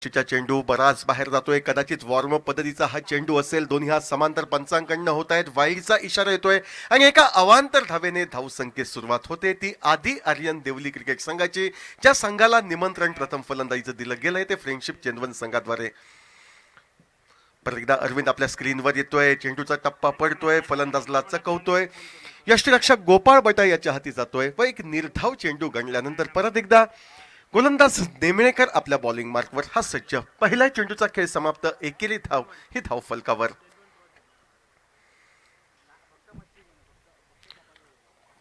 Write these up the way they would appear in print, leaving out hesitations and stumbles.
चा चेंडू बराच बाहेर जातोय. कदाचित वॉर्मअप पद्धतीचा हा चेंडू असेल. दोन्ही हात समांतर पंचांकडनं होत आहेत. वाईडचा इशारा येतोय आणि एका अवांतर धावेने धावसंख्येत सुरुवात होते. ती आधी आर्यन देवली क्रिकेट संघाची, ज्या संघाला निमंत्रण प्रथम फलंदाजीचं दिलं गेलंय ते फ्रेंडशिप चेनवन संघाद्वारे. परत एकदा अरविंद आपल्या स्क्रीनवर येतोय. चेंडूचा टप्पा पडतोय, फलंदाजला चकवतोय. यष्टीरक्षक गोपाळ बटा याच्या हाती जातोय व एक निर्धाव चेंडू गणल्यानंतर परत एकदा गोलंदाज नेमळेकर आपल्या बॉलिंग मार्कवर हा सज्ज. पहिल्या चेंडूचा खेळ समाप्त. एकेरी धाव ही धाव फलकावर.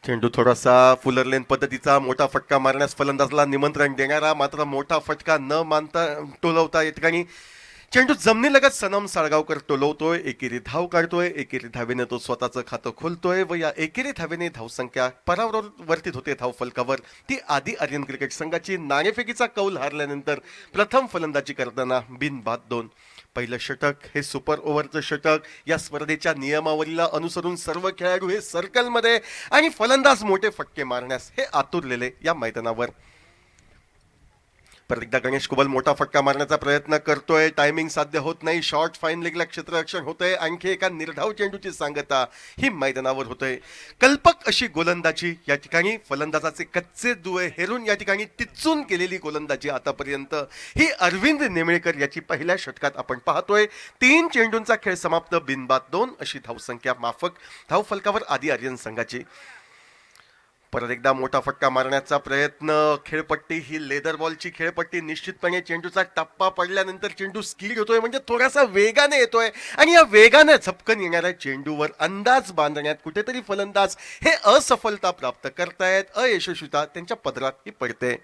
चेंडू थोडासा फुलर लेन पद्धतीचा मोठा फटका मारण्यास फलंदाजला निमंत्रण देणारा, मात्र मोठा फटका न मानता टोलवता या ठिकाणी चेंडू जमिनीलगत सनम साळगावकर टोलवतोय. एकेरी धाव काढतोय. एकेरी धावेने तो स्वतःचं खातं खोलतोय व या एकेरी धावेने धावसंख्या परावर्तित होते धाव फलकावर. ती आधी आर्यन क्रिकेट संघाची. नाणेफेकीचा कौल हारल्यानंतर प्रथम फलंदाजी करताना बिनबाद 2. पहिलं षटक हे सुपर ओव्हरचं षटक. या स्पर्धेच्या नियमावलीला अनुसरून सर्व खेळाडू हे सर्कलमध्ये आणि फलंदाज मोठे फटके मारण्यास हे आतुरलेले या मैदानावर. परत एकदा गणेश कुबल मोठा फटका मारण्याचा प्रयत्न करतोय. टायमिंग साध्य होत नाही. शॉर्ट फाईन लेगला क्षेत्ररक्षण होतंय. आणखी एका निर्धाव चेंडूची सांगता ही मैदानावर होतोय. कल्पक अशी गोलंदाजी या ठिकाणी. फलंदाजाचे कच्चे दुवे हेरून या ठिकाणी टिचून केलेली गोलंदाजी आतापर्यंत ही अरविंद नेमळेकर याची पहिल्या षटकात आपण पाहतोय. 3 चेंडूंचा खेळ समाप्त. बिनबाद 2 अशी धावसंख्या माफक धाव फलकावर आधी आर्यन संघाची. परत एकदा मोठा फटका मारण्याचा प्रयत्न. खेळपट्टी ही लेदर बॉलची खेळपट्टी. निश्चितपणे चेंडूचा टप्पा पडल्यानंतर चेंडू स्किड होतोय, म्हणजे थोडासा वेगाने येतोय आणि या वेगाने झपकन येणाऱ्या चेंडूवर अंदाज बांधण्यात कुठेतरी फलंदाज हे असफलता प्राप्त करतायत. अयशस्वीता त्यांच्या पदरात ही पडते.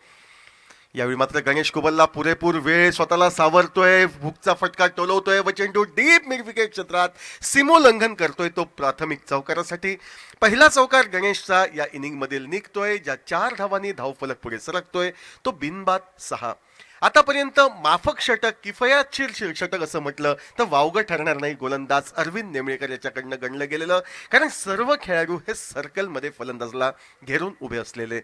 यावेळी मात्र गणेश कुबलला पुरेपूर वेळ स्वतःला सावरतोय. हुकचा फटका टोलवतोय व चेंडू डीप मिड विकेट क्षेत्रात सीमोल्लंघन करतोय. तो प्राथमिक चौकारासाठी पहिला चौकार गणेशचा या इनिंग मधील निघतोय. ज्या 4 धावांनी धावफलक पुढे सरकतोय तो बिनबाद 6. आतापर्यंत माफक षटक, किफायतशीर षटक असं म्हटलं तर वावगं ठरणार नाही गोलंदाज अरविंद नेमळेकर याच्याकडनं गणलं गेलेलं, कारण सर्व खेळाडू हे सर्कलमध्ये फलंदाजला घेरून उभे असलेले.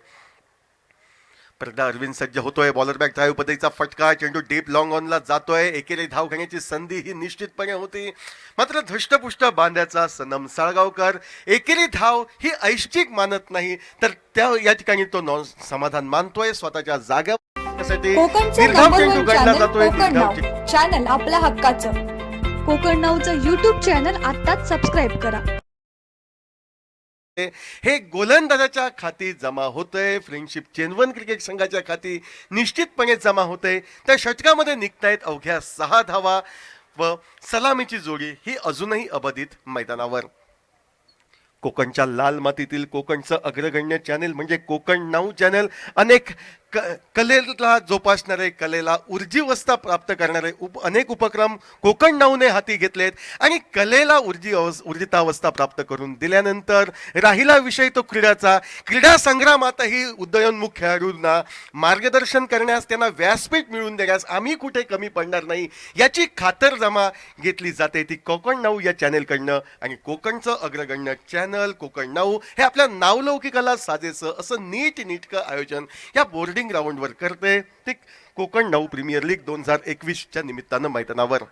परदा अरविंद सज्ज होतोय. बॉलर बॅक ड्राईव्ह पद्धतीचा फटका. चेंडू डीप लॉंग ऑनला जातोय. एकेरी धाव घेण्याची संधी ही निश्चितपणे होती, मात्र धष्टपुष्ट बांध्याचा सनम साळगावकर. एकेरी धाव ही ऐच्छिक मानत नाही तर त्या या ठिकाणी तो समाधान मानतोय. स्वतःच्या जागेसाठी निर्धाव चेंडू गणला जातोय. चॅनल आपल्या हक्काचं कोकण नाऊचं युट्यूब चॅनल आताच सबस्क्राईब करा. हे गोलंदाजाच्या खाती जमा होतंय. फ्रेंडशिप चेनवन क्रिकेट संघाच्या खाती निश्चितपणे जमा होतंय. त्या षटकामध्ये निघतायत अवघ्या 6 धावा व सलामीची जोडी ही अजूनही अबाधित मैदानावर. कोकणच्या लाल मातीतील कोकणचं अग्रगण्य चॅनेल म्हणजे कोकण नाऊ चॅनेल. अनेक कलेला जोपासणारे, कलेला ऊर्जीवस्था प्राप्त करणारे अनेक उपक्रम कोकण नाऊने हाती घेतलेत आणि कलेला ऊर्जितावस्था प्राप्त करून दिल्यानंतर राहिला विषय तो क्रीडाचा. क्रीडा संग्रामातही उदयोन्मुख खेळाडूंना मार्गदर्शन करण्यास, त्यांना व्यासपीठ मिळवून देण्यास आम्ही कुठे कमी पडणार नाही याची खातरजमा घेतली जाते ती कोकण नाऊ या चॅनेलकडनं. आणि कोकणचं अग्रगण्य चॅनल कोकण नाऊ हे आपल्या नावलौकिकाला साजेसं असं नीटकं आयोजन या बोर्डिंग ग्राउंडवर करते ते कोकण नाऊ प्रीमियर लीग 2021च्या निमित्तानं मैदानावर.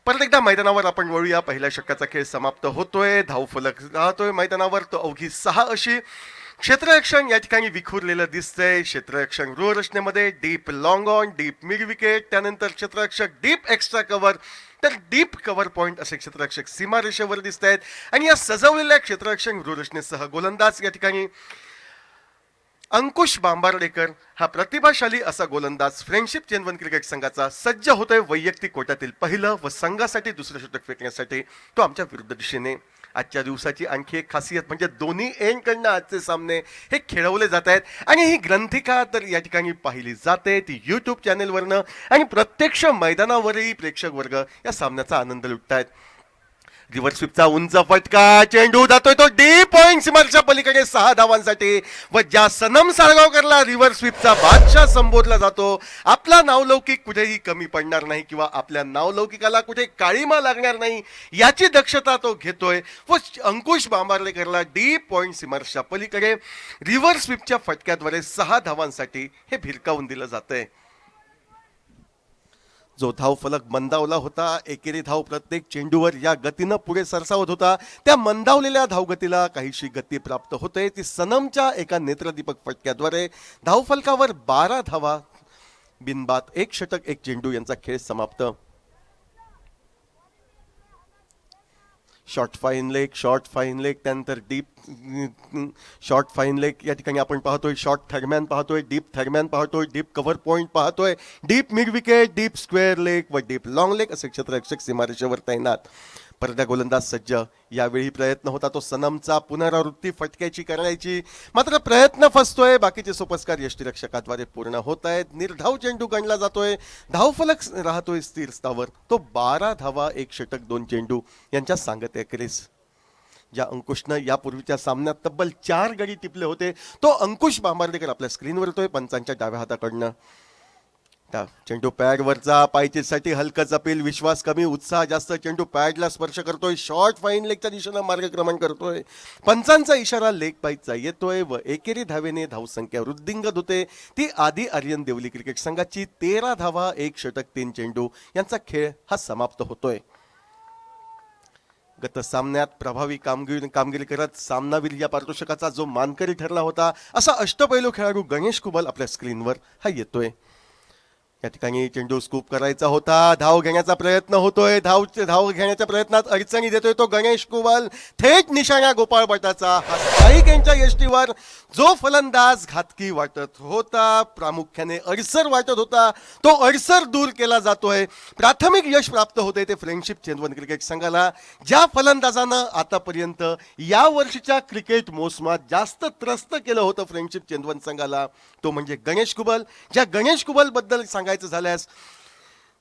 परत एकदा मैदानावर आपण वळूया. पहिल्या षटकाचा खेळ समाप्त होतोय. धावफलक राहतोय मैदानावर तो अवघी 6 अशी. क्षेत्ररक्षण या ठिकाणी विखुरलेलं दिसतंय. क्षेत्ररक्षण रचनेमध्ये deep long on, deep mid wicket, त्यानंतर क्षेत्ररक्षक डीप एक्स्ट्रा कव्हर, तर डीप कव्हर पॉइंट असे क्षेत्ररक्षक सीमारेषेवर दिसत आहेत. आणि या सजवलेल्या क्षेत्ररक्षण रचनेसह गोलंदाज या ठिकाणी अंकुश बांबार्डेकर हा प्रतिभाशाली असा गोलंदाज फ्रेंडशिप चेनवन क्रिकेट संघाचा सज्ज होतोय. वैयक्तिक कोट्यातील पहिलं व संघासाठी दुसरं षटक फेकण्यासाठी तो आमच्या विरुद्ध दिशेने. आजच्या दिवसाची आणखी एक खासियत म्हणजे दोन्ही एंडकडनं आजचे सामने हे खेळवले जात आहेत आणि ही ग्रंथिका तर या ठिकाणी पाहिली जाते ती यूट्यूब चॅनेलवरनं आणि प्रत्यक्ष मैदानावरही प्रेक्षक वर्ग या सामन्याचा आनंद लुटतायत. रिव्हर्स स्वीपचा उंच फटका. चेंडू जातोय तो डीप पॉइंट सीमारेषेच्या पलीकडे 6 धावांसाठी. व ज्या सनम साळगावकरला रिव्हर्स स्वीपचा बादशाह संबोधला जातो, आपला नावलौकिक कुठेही कमी पडणार नाही किंवा आपल्या नावलौकिकाला कुठे काळीमा लागणार नाही याची दक्षता तो घेतोय. व अंकुश बांबार्डेकरला डीप पॉइंट सीमारेषेच्या पलीकडे रिव्हर्स स्वीपच्या फटक्याद्वारे 6 धावांसाठी हे भिरकावून दिलं जातंय. जो धावफलक मंदावला होता, एकेरी धाव प्रत्येक चेंडूवर या गतीनं पुढे सरसावत होता, त्या मंदावलेल्या धावगतीला काहीशी गती प्राप्त होते. ती सनमच्या एका नेत्रदीपक फटक्याद्वारे धावफलकावर 12 धावा बिनबाद, एक षटक एक चेंडू यांचा खेळ समाप्त. शॉर्ट फाईन लेग त्यानंतर डीप शॉर्ट फाईन लेग या ठिकाणी आपण पाहतोय, शॉर्ट थर्मॅन पाहतोय, डीप थर्मॅन पाहतोय, डीप कव्हर पॉइंट पाहतोय, deep mid wicket, deep square leg व डीप लॉंग लेग असे क्षेत्ररक्षक सीमारेषेवर तैनात. परदा गोलंदाज सज्ज. यावेळी प्रयत्न होता तो सनमचा पुनरावृत्ती फटक्याची करायची, मात्र प्रयत्न फसतोय. बाकीचे सोपस्कार यष्टीरक्षकाद्वारे पूर्ण होत आहेत. निर्धाव चेंडू गणला जातोय, धावफलक राहतोय स्थिर स्थावर. तो 12 धावा, एक षटक, 2 चेंडू यांच्या सांगत एक्रेस. ज्या अंकुशनं यापूर्वीच्या सामन्यात तब्बल 4 गडी टिपले होते, तो अंकुश बांबार्डेकर आपल्या स्क्रीनवर येतोय पंचांच्या डाव्या हाताकडनं. चेंडू पॅडवरचा, पायचीसाठी हलकच अपील, विश्वास कमी, उत्साह जास्त. चेंडू पॅडला स्पर्श करतोय, शॉर्ट फाईन लेगच्या दिशेनं मार्गक्रमण करतोय. पंचांचा इशारा लेग पाईचा येतोय व एकेरी धावेने धावसंख्या वृद्धिंगत होते. ती आधी आर्यन देवली क्रिकेट संघाची 13 धावा, एक षटक, 3 चेंडू यांचा खेळ हा समाप्त होतोय. गत सामन्यात प्रभावी कामगिरी करत सामनावीर या पारितोषिकाचा जो मानकरी ठरला होता, असा अष्टपैलू खेळाडू गणेश कुबल आपल्या स्क्रीनवर हा येतोय. या ठिकाणी चेंडू स्कूप करायचा होता, धाव घेण्याचा प्रयत्न होतोय, धाव घेण्याच्या प्रयत्नात अडचणी देतोय तो गणेश कुबल. थेट निशाणा गोपाळ भटाचा. हा स्थायिक यांच्या यष्टीवर जो फलंदाज घातकी वाटत होता, प्रामुख्याने अडसर वाटत होता, तो अडसर दूर केला जातोय. प्राथमिक यश प्राप्त होते ते फ्रेंडशिप चेंदवन क्रिकेट संघाला. ज्या फलंदाजानं आतापर्यंत या वर्षीच्या क्रिकेट मोसमात जास्त त्रस्त केलं होतं फ्रेंडशिप चेंदवन संघाला, तो म्हणजे गणेश कुबल. ज्या गणेश कुबल बद्दल सांगायचं झाल्यास,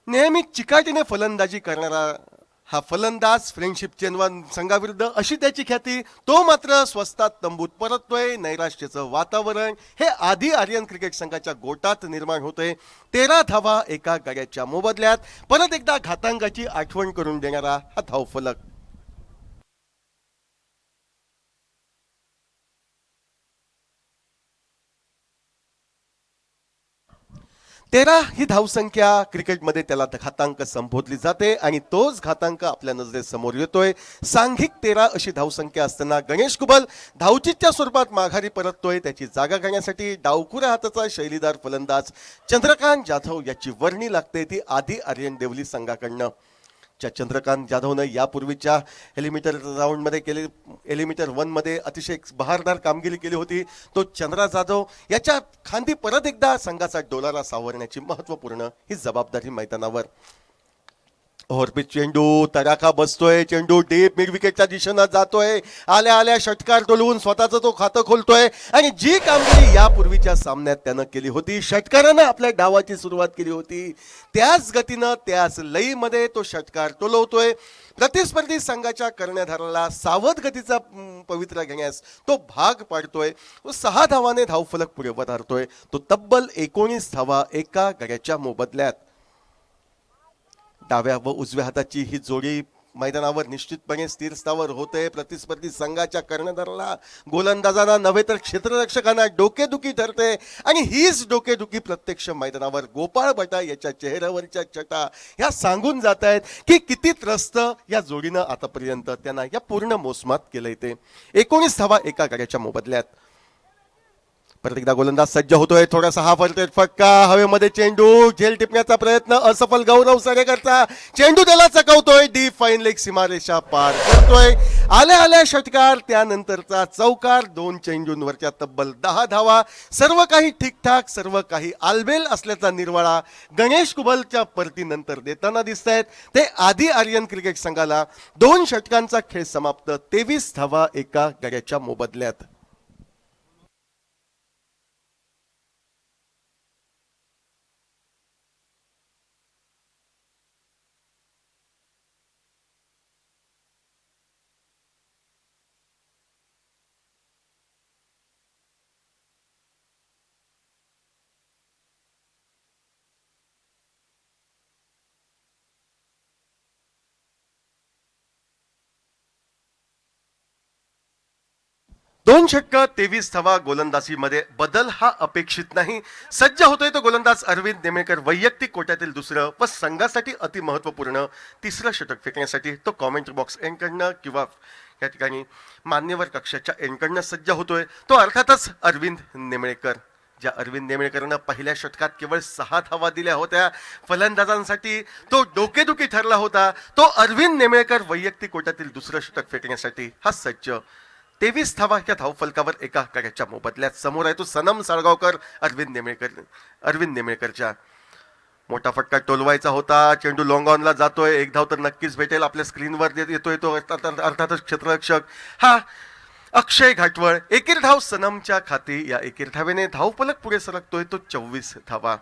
नेहमी चिकाटीने फलंदाजी करणारा हा फलंदाज फ्रेंडशिप चेंदवन संघाविरुद्ध अशी त्याची ख्याती. तो मात्र स्वस्तात तंबूत परततोय. नैराश्याचं वातावरण हे आधी आर्यन क्रिकेट संघाच्या गोटात निर्माण होते. 13 धावा एका गाड्याच्या मोबदल्यात. परत एकदा घातांकाची आठवण करून देणारा हा धावफलक. 13 ही धावसंख्या क्रिकेटमध्ये त्याला घातांक संबोधली जाते आणि तोच घातांक आपल्या नजरेसमोर येतोय. सांघिक 13 अशी धावसंख्या असताना गणेश कुबल धावचीच्या स्वरूपात माघारी परततोय. त्याची जागा घेण्यासाठी डावखुऱ्या हाताचा शैलीदार फलंदाज चंद्रकांत जाधव याची वर्णी लागते, ती आधी आर्यन देवली संघाकडनं. चंद्रकांत जाधवनं यापूर्वीच्या एलिमिटर राऊंडमध्ये एलिमिटर 1 मध्ये अतिशय बहारदार कामगिरी केली होती. तो चंद्रा जाधव याच्या खांदी परत एकदा संघाचा डोलारा सावरण्याची महत्वपूर्ण ही जबाबदारी मैदानावर. ओव्हरपिच चेंडू, तडाखा बसतोय, चेंडू डीप मिड विकेटच्या दिशेनं जातोय. आल्या आल्या षटकार टोलवून स्वतःचं तो खातं खोलतोय आणि जी कामगिरी यापूर्वीच्या सामन्यात त्यानं केली होती, षटकारानं आपल्या डावाची सुरुवात केली होती, त्याच गतीनं त्याच लईमध्ये तो षटकार टोलवतोय. प्रतिस्पर्धी संघाच्या कर्णधाराला सावध गतीचा पवित्रा घेण्यास तो भाग पाडतोय. 6 धावाने धावफलक पुढे वधारतोय. तो तब्बल 19 धावा एका गड्याच्या मोबदल्यात. डाव्या व उजव्या हाताची ही जोडी मैदानावर निश्चितपणे स्थिर स्थावर होते. प्रतिस्पर्धी संघाच्या कर्णधाराला, गोलंदाजांना नव्हे तर क्षेत्ररक्षकांना डोकेदुखी ठरते आणि हीच डोकेदुखी प्रत्यक्ष मैदानावर गोपाळ भटा याच्या चेहऱ्यावरच्या छटा ह्या सांगून जात आहेत की किती त्रस्त या जोडीनं आतापर्यंत त्यांना या पूर्ण मोसमात केलंय. ते 19 धावा एका गाड्याच्या मोबदल्यात. परत एकदा गोलंदाज सज्ज होतोय. थोडासा हा फटका, हवेमध्ये चेंडू, झेल टिपण्याचा प्रयत्न असफल. गौरव सरेकरचा चेंडू त्याला चकवतोय, डीप फाईन लेग सीमारेषा पार करतोय. आल्या आल्या षटकार, त्यानंतरचा चौकार, 2 चेंडूंवरच्या तब्बल 10 धावा. सर्व काही ठीकठाक, सर्व काही आलबेल असल्याचा निर्वाळा गणेश कुबलच्या परतीनंतर देताना दिसत आहेत. ते आधी आर्यन क्रिकेट संघाला 2 षटकांचा खेळ समाप्त, 23 धावा एका गड्याच्या मोबदल्यात. 2 षटकं 23 धावा गोलंदाजीमध्ये बदल हा अपेक्षित नाही. सज्ज होतोय तो गोलंदाज अरविंद नेमेकर वैयक्तिक कोट्यातील दुसरं व संघासाठी अति महत्वपूर्ण तिसरं षटक फेकण्यासाठी तो कॉमेंट्री बॉक्स एंडकडनं किंवा या ठिकाणी मान्यवर कक्षाच्या एंडकडनं सज्ज होतोय. तो अर्थातच अरविंद नेमळेकर. ज्या अरविंद नेमळेकरनं पहिल्या षटकात केवळ 6 धावा दिल्या होत्या. फलंदाजांसाठी तो डोकेदुखी ठरला होता. तो अरविंद नेमळेकर वैयक्तिक कोट्यातील दुसरं षटक फेकण्यासाठी हा सज्ज. 23 धावा या धावफलकावर एका कार्याच्या मोबदल्यात समोर आहे तो सनम साळगावकर अरविंद नेमळेकरच्या. मोठा फटका टोलवायचा होता. चेंडू लॉंग ऑनला जातोय. एक धाव तर नक्कीच भेटेल. आपल्या स्क्रीनवर येतोय तो अर्थातच क्षेत्ररक्षक हा अक्षय घाटवळ. एकेर धाव सनमच्या खाती. या एकेर धावेने धावफलक पुढे सरकतोय तो 24 धावा.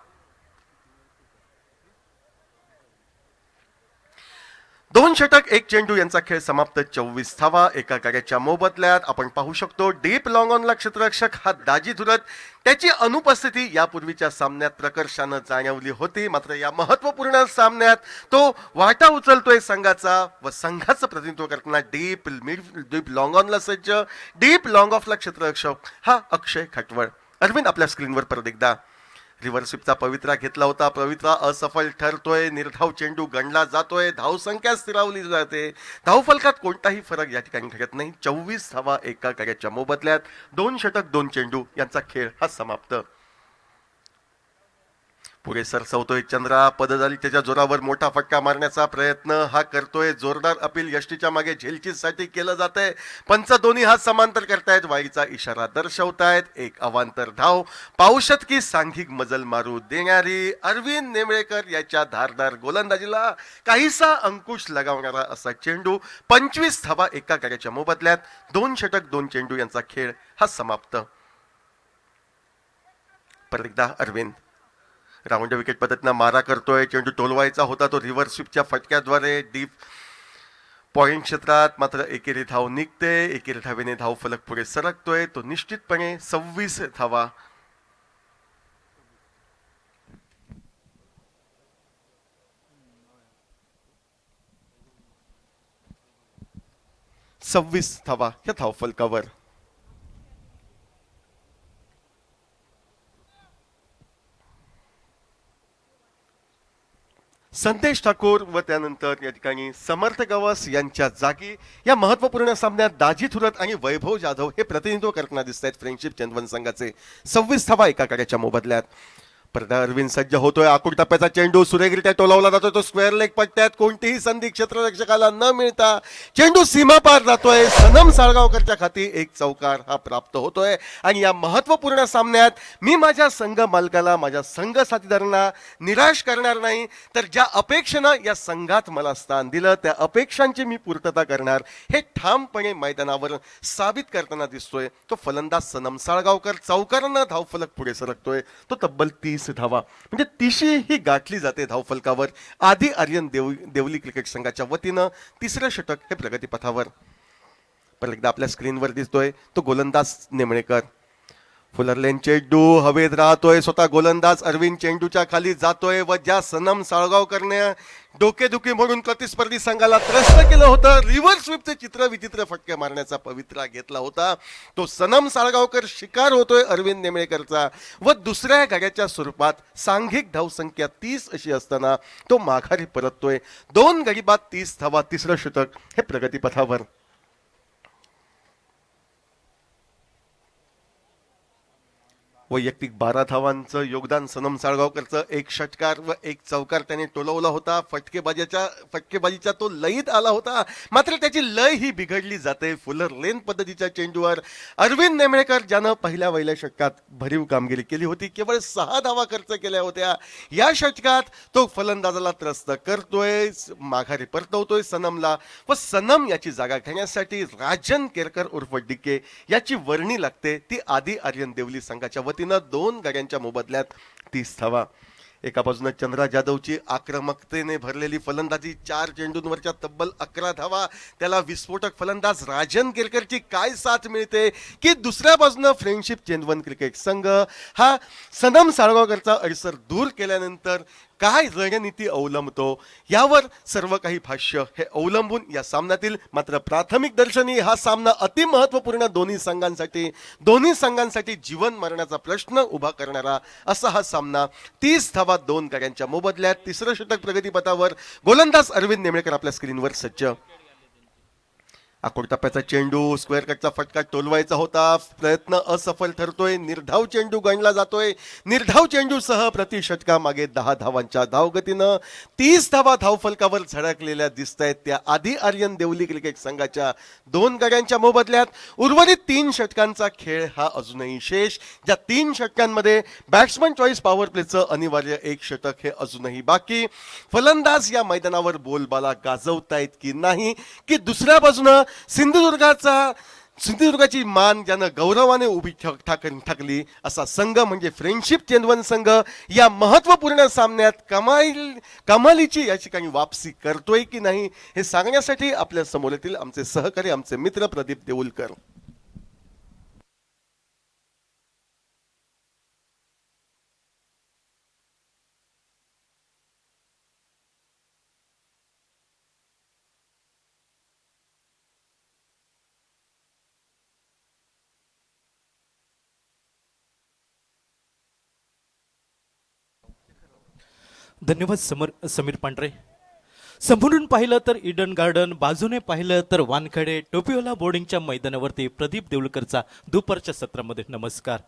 2 षटक 1 चेंडू यांचा खेळ समाप्त. 24 धावा एका कार्याच्या मोबदल्यात. आपण पाहू शकतो डीप लॉंग ऑनला क्षेत्ररक्षक हा दाजी धुरत. त्याची अनुपस्थिती यापूर्वीच्या सामन्यात प्रकर्षानं जाणवली होती. मात्र या महत्वपूर्ण सामन्यात तो वाटा उचलतोय संघाचा व संघाचं प्रतिनिधित्व करताना डीप लॉंग ऑनला सज्ज. डीप लॉंग ऑफला क्षेत्ररक्षक हा अक्षय खटवळ. अरविंद आपल्या स्क्रीनवर परत एकदा. रिव्हर्सिपचा पवित्रा घेतला होता. पवित्रा असफल ठरतोय. निर्धाव चेंडू गणला जातोय. धावसंख्या स्थिरावली जाते. धावफलकात कोणताही फरक या ठिकाणी घडत नाही. 24 धावा एका कार्याच्या मोबदल्यात. 2 षटक 2 चेंडू यांचा खेळ हा समाप्त. पुढे सरसवतोय चंद्रा. पदधारी त्याच्या जोरावर मोठा फटका मारण्याचा प्रयत्न हा करतोय. जोरदार अपील यष्टीच्या मागे झेलचीसाठी केलं जातंय. पंच दोन्ही हात समांतर करतायत. वाईचा इशारा दर्शवतायत. एक अवांतर धाव पाऊशतकी सांघिक मजल मारू देणारी अरविंद नेमळेकर याच्या धारदार गोलंदाजीला काहीसा अंकुश लगावणारा असा चेंडू. 25 धावा एका कार्याच्या मोबदल्यात. 2 षटक 2 चेंडू यांचा खेळ हा समाप्त. परत एकदा अरविंद राऊंड विकेट पद्धतीनं मारा करतोय. चेंडू टोलवायचा होता तो रिव्हर्स स्वीपच्या फटक्याद्वारे डीप पॉइंट क्षेत्रात. मात्र एकेरी धाव निघते. एकेरी धावेने धाव फलक पुढे सरकतोय तो निश्चितपणे 26 धावा. या धावफलकावर. संदेश ठाकूर व त्यानंतर या ठिकाणी समर्थ गवस यांच्या जागी या महत्वपूर्ण सामन्यात दाजी थुरत आणि वैभव जाधव हे प्रतिनिधित्व करताना दिसत आहेत फ्रेंडशिप चंदवन संघाचे. 26 धावा एका कार्याच्या मोबदल्यात. परदा अरविंद सज्ज होतोय. आकुड टप्प्याचा चेंडू सुरेखरित्या टोलावला जातोय. तो स्क्वेअर लेग पट्ट्यात कोणतीही संधी क्षेत्ररक्षकाला न मिळता चेंडू सीमा पार जातोय. सनम साळगावकरच्या खाती एक चौकार हा प्राप्त होतोय. आणि या महत्वपूर्ण सामन्यात मी माझ्या संघ मालकाला माझ्या संघ साथीदारांना निराश करणार नाही. तर ज्या अपेक्षेनं या संघात मला स्थान दिलं त्या अपेक्षांची मी पूर्तता करणार हे ठामपणे मैदानावर साबित करताना दिसतोय तो फलंदाज सनम साळगावकर. चौकारानं धावफलक पुढे सरकतोय तो तब्बल 30 धावा म्हणजे 30 ही गाठली जाते धावफलकावर. आधी आर्यन देवली क्रिकेट संघाच्या वतीनं तिसरं षटक हे प्रगतीपथावर. परत एकदा आपल्या स्क्रीनवर दिसतोय तो गोलंदाज नेमळेकर. फुलरलेन चेंडू हवेत राहतोय. स्वतः गोलंदाज अरविंद चेंडूच्या खाली जातोय व ज्या सनम साळगावकरने डोकेदुखी म्हणून प्रतिस्पर्धी संघाला त्रस्त केलं होतं. रिव्हर्स स्वीपचे चित्र विचित्र फटके मारण्याचा पवित्रा घेतला होता तो सनम साळगावकर शिकार होतोय अरविंद नेमळेकरचा. व दुसऱ्या गाड्याच्या स्वरूपात सांघिक धावसंख्या 30 अशी असताना तो माघारी परततोय. 2 गडी बाद 30 धावा. तिसरं षटक हे प्रगतीपथावर. वैयक्तिक 12 धावांचं योगदान सनम साळगावकरचं. 1 षटकार व 1 चौकार त्याने टोलवला होता. फटकेबाजीचा तो लयीत आला होता. मात्र त्याची लय ही बिघडली जाते फुलर लेन पद्धतीच्या चेंडूवर. अरविंद नेमळेकर ज्यानं पहिल्या षटकात भरीव कामगिरी केली होती. केवळ 6 धावा खर्च केल्या होत्या. या षटकात तो फलंदाजाला त्रस्त करतोय. माघारी परतवतोय सनमला व सनम याची जागा घेण्यासाठी राजन केरकर उर्फ डिके याची वर्णी लागते. ती आधी आर्यन देवली संघाच्या 2 गाड्यांच्या मोबदल्यात 30 धावा. एका बाजूने चंद्रा जाधवची आक्रमकतेने भरलेली फलंदाजी. 4 चेंडूंवरच्या तब्बल 11 धावा. त्याला विस्फोटक फलंदाज राजन केरकरची काय साथ मिळते की दुसऱ्या बाजूने फ्रेंडशिप चेंदवन क्रिकेट संघ हा सनम साळगावकरचा अडसर दूर केल्यानंतर काय रणनीती अवलंबतो यावर सर्व काही भाष्य हे अवलंबून या सामन्यातील. मात्र प्राथमिक दर्शनी हा सामना अतिमहत्वपूर्ण दोन्ही संघांसाठी जीवन मरणाचा प्रश्न उभा करणारा असा हा सामना. 30 धावा 2 गड्यांच्या मोबदल्यात. तिसरं षटक प्रगतीपथावर. गोलंदाज अरविंद नेमळेकर आपल्या स्क्रीनवर सज्ज. आखोडताप्याचा चेंडू स्क्वेअर कटचा फटका टोलवायचा होता. प्रयत्न असफल ठरतोय. निर्धाव चेंडू गणला जातोय. निर्धाव चेंडूसह प्रति षटका मागे 10 धावांच्या धावगतीनं 30 धावा धावफलकावर झळकलेल्या दिसत आहेत त्या आधी आर्यन देवली क्रिकेट संघाच्या 2 गड्यांच्या मोबदल्यात. उर्वरित 3 षटकांचा खेळ हा अजूनही शेष. ज्या 3 षटकांमध्ये बॅट्समन चॉईस पॉवर प्लेचं अनिवार्य 1 षटक हे अजूनही बाकी. फलंदाज या मैदानावर बोलबाला गाजवतायत की नाही, की दुसऱ्या बाजूनं सिंधुदुर्गाची मान ज्यानं गौरवाने उभी ठाकली असा संघ म्हणजे फ्रेंडशिप चेंदवन संघ या महत्वपूर्ण सामन्यात कमालीची या ठिकाणी वापसी करतोय की नाही हे सांगण्यासाठी आपल्या समोर येतील आमचे सहकारी, आमचे मित्र प्रदीप देऊलकर. धन्यवाद समीर पांढरे. समोरून पाहिलं तर इडन गार्डन, बाजूने पाहिलं तर वानखेडे टोपीवाला बोर्डिंगच्या मैदानावरती प्रदीप देऊळकरचा दुपारच्या सत्रामध्ये नमस्कार.